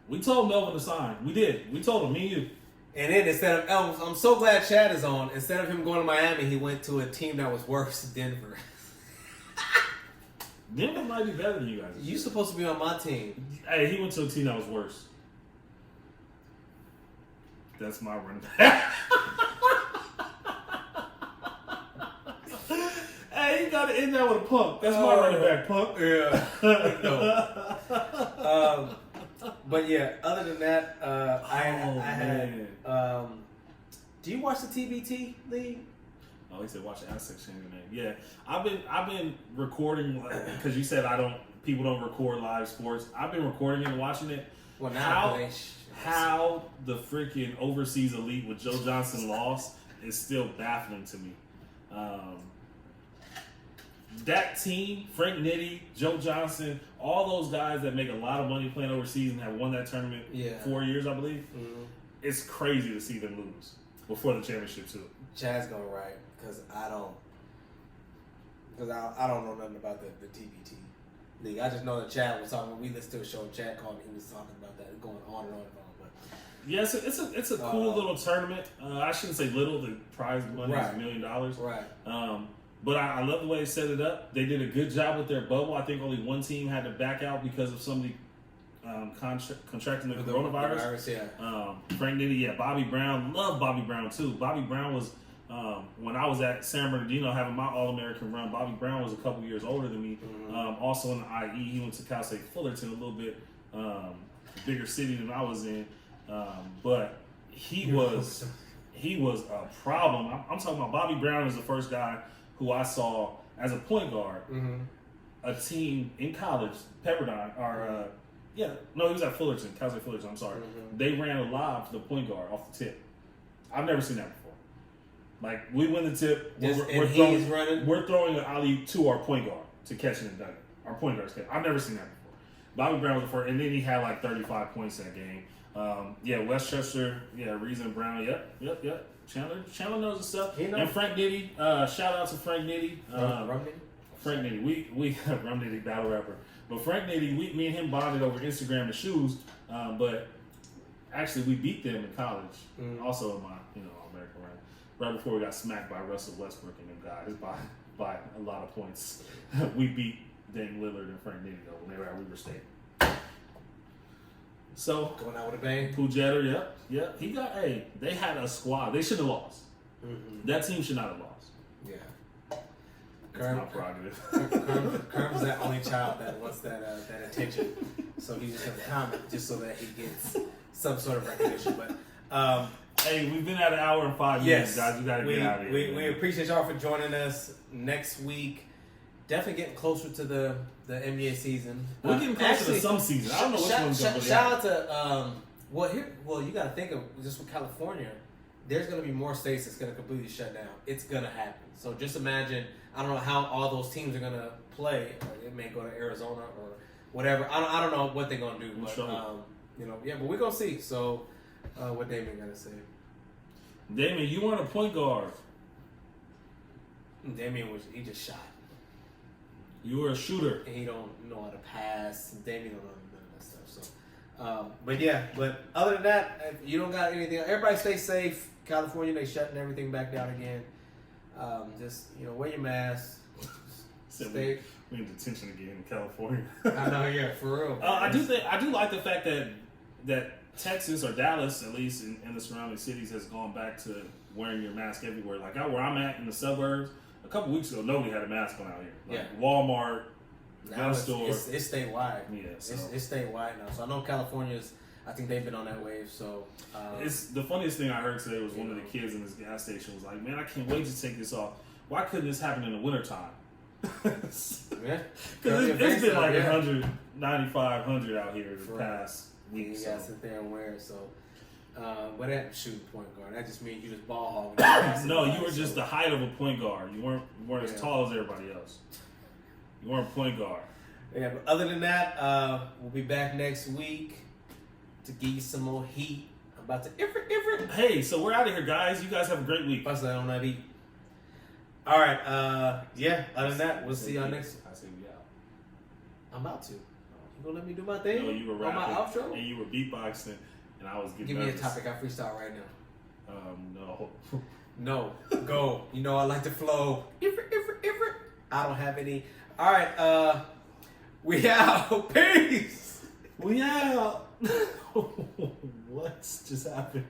We told Melvin to sign. We did. We told him, me and you. And then instead of I'm so glad Chad is on. Instead of him going to Miami, he went to a team that was worse, Denver. Denver might be better than you guys. You supposed to be on my team. Hey, he went to a team that was worse. That's my running back. Hey, you got to end that with a punk. That's my running back, punk. Yeah. No. But yeah, other than that, I had. Do you watch the TBT league? Oh, he said watch the Aztec change your name. Yeah, I've been recording because you said people don't record live sports. I've been recording it and watching it. Well, now how the freaking overseas elite with Joe Johnson lost is still baffling to me. That team, Frank Nitti, Joe Johnson, all those guys that make a lot of money playing overseas and have won that tournament 4 years, I believe. Mm-hmm. It's crazy to see them lose before the championship too. Chad's going right because I don't know nothing about the TBT league. I just know that Chad was talking. We listened to a show and Chad called me. He was talking about that, going on and on and on. But yeah, it's a cool little tournament. I shouldn't say little. The prize money is $1 million. Right. But I love the way they set it up. They did a good job with their bubble. I think only one team had to back out because of somebody contracting the coronavirus. Frank Nitti, Bobby Brown. Love Bobby Brown, too. Bobby Brown was, when I was at San Bernardino having my All-American run, Bobby Brown was a couple years older than me. Mm-hmm. Also in the IE, he went to Cal State Fullerton, a little bit bigger city than I was in. But he was a problem. I'm talking about Bobby Brown is the first guy who I saw as a point guard, a team in college, Pepperdine, he was at Fullerton, Cal State Fullerton, I'm sorry. Mm-hmm. They ran a lob to the point guard off the tip. I've never seen that before. Like, we win the tip, we're throwing an alley to our point guard to catch it and dunk it. Our point guard's catch. I've never seen that before. Bobby Brown was the first, and then he had like 35 points that game. Westchester, Reason Brown, yep. Chandler knows his stuff. And Frank Nitti, shout out to Frank Nitti. Frank Nitti, we Rum Nitti, battle rapper. But Frank Nitti, me and him bonded over Instagram and shoes. But actually, we beat them in college. Also in my All-American run. Right before we got smacked by Russell Westbrook and them guys by a lot of points. We beat Dame Lillard and Frank Nitti though when they were at Weber State. So going out with a bang. Pujetter, yep. They had a squad. They should have lost. Mm-hmm. That team should not have lost. Yeah. It's my prerogative. Kerm's that only child that wants that attention. So he's just gonna comment just so that he gets some sort of recognition. But hey, we've been at an hour and 5 minutes, guys. We gotta get out of here. We appreciate y'all for joining us. Next week, definitely getting closer to the NBA season. We're getting closer to some season. I don't know which one's going to be. Shout out to you got to think of just with California. There's going to be more states that's going to completely shut down. It's going to happen. So just imagine. I don't know how all those teams are going to play. It may go to Arizona or whatever. I don't know what they're going to do. But but we're going to see. So what Damien got to say? Damien, you weren't a point guard. Damien he just shot. You were a shooter. And he don't know how to pass. Damien don't know none of that stuff. So, but other than that, if you don't got anything, everybody stay safe. California, they shutting everything back down again. Just wear your mask. We in detention again in California. I know, yeah, for real. I do like the fact that Texas or Dallas, at least in the surrounding cities, has gone back to wearing your mask everywhere. Like where I'm at in the suburbs. A couple weeks ago, nobody had a mask on out here. Walmart, Now gun store. it's statewide. Yeah, so. It's statewide now. So I know California's. I think they've been on that wave. So It's the funniest thing I heard today was one of the kids in this gas station was like, "Man, I can't wait to take this off. Why couldn't this happen in the wintertime?" Because yeah, it's been like yeah. 195, 100 out here the past week. You So. gotta sit there and wear it. So, but that shooting point guard, that just means you just ball hogging. No, you were just the height of a point guard. You weren't Yeah. as tall as everybody else. You weren't a point guard. Yeah, but other than that, we'll be back next week to give you some more heat. I'm about to ifrit. Hey, so we're out of here, guys. You guys have a great week. Bust that on that beat. All right. Yeah. Other than that, we'll see y'all next. I say we out. I'm about to. You gonna let me do my thing? No, you were on my rapping outro. and you were beatboxing, and I was getting Give me a nervous. topic. I freestyle right now. No. No, go. You know I like to flow. Ifrit. I don't have any. All right. We out. Peace. We out. What just happened?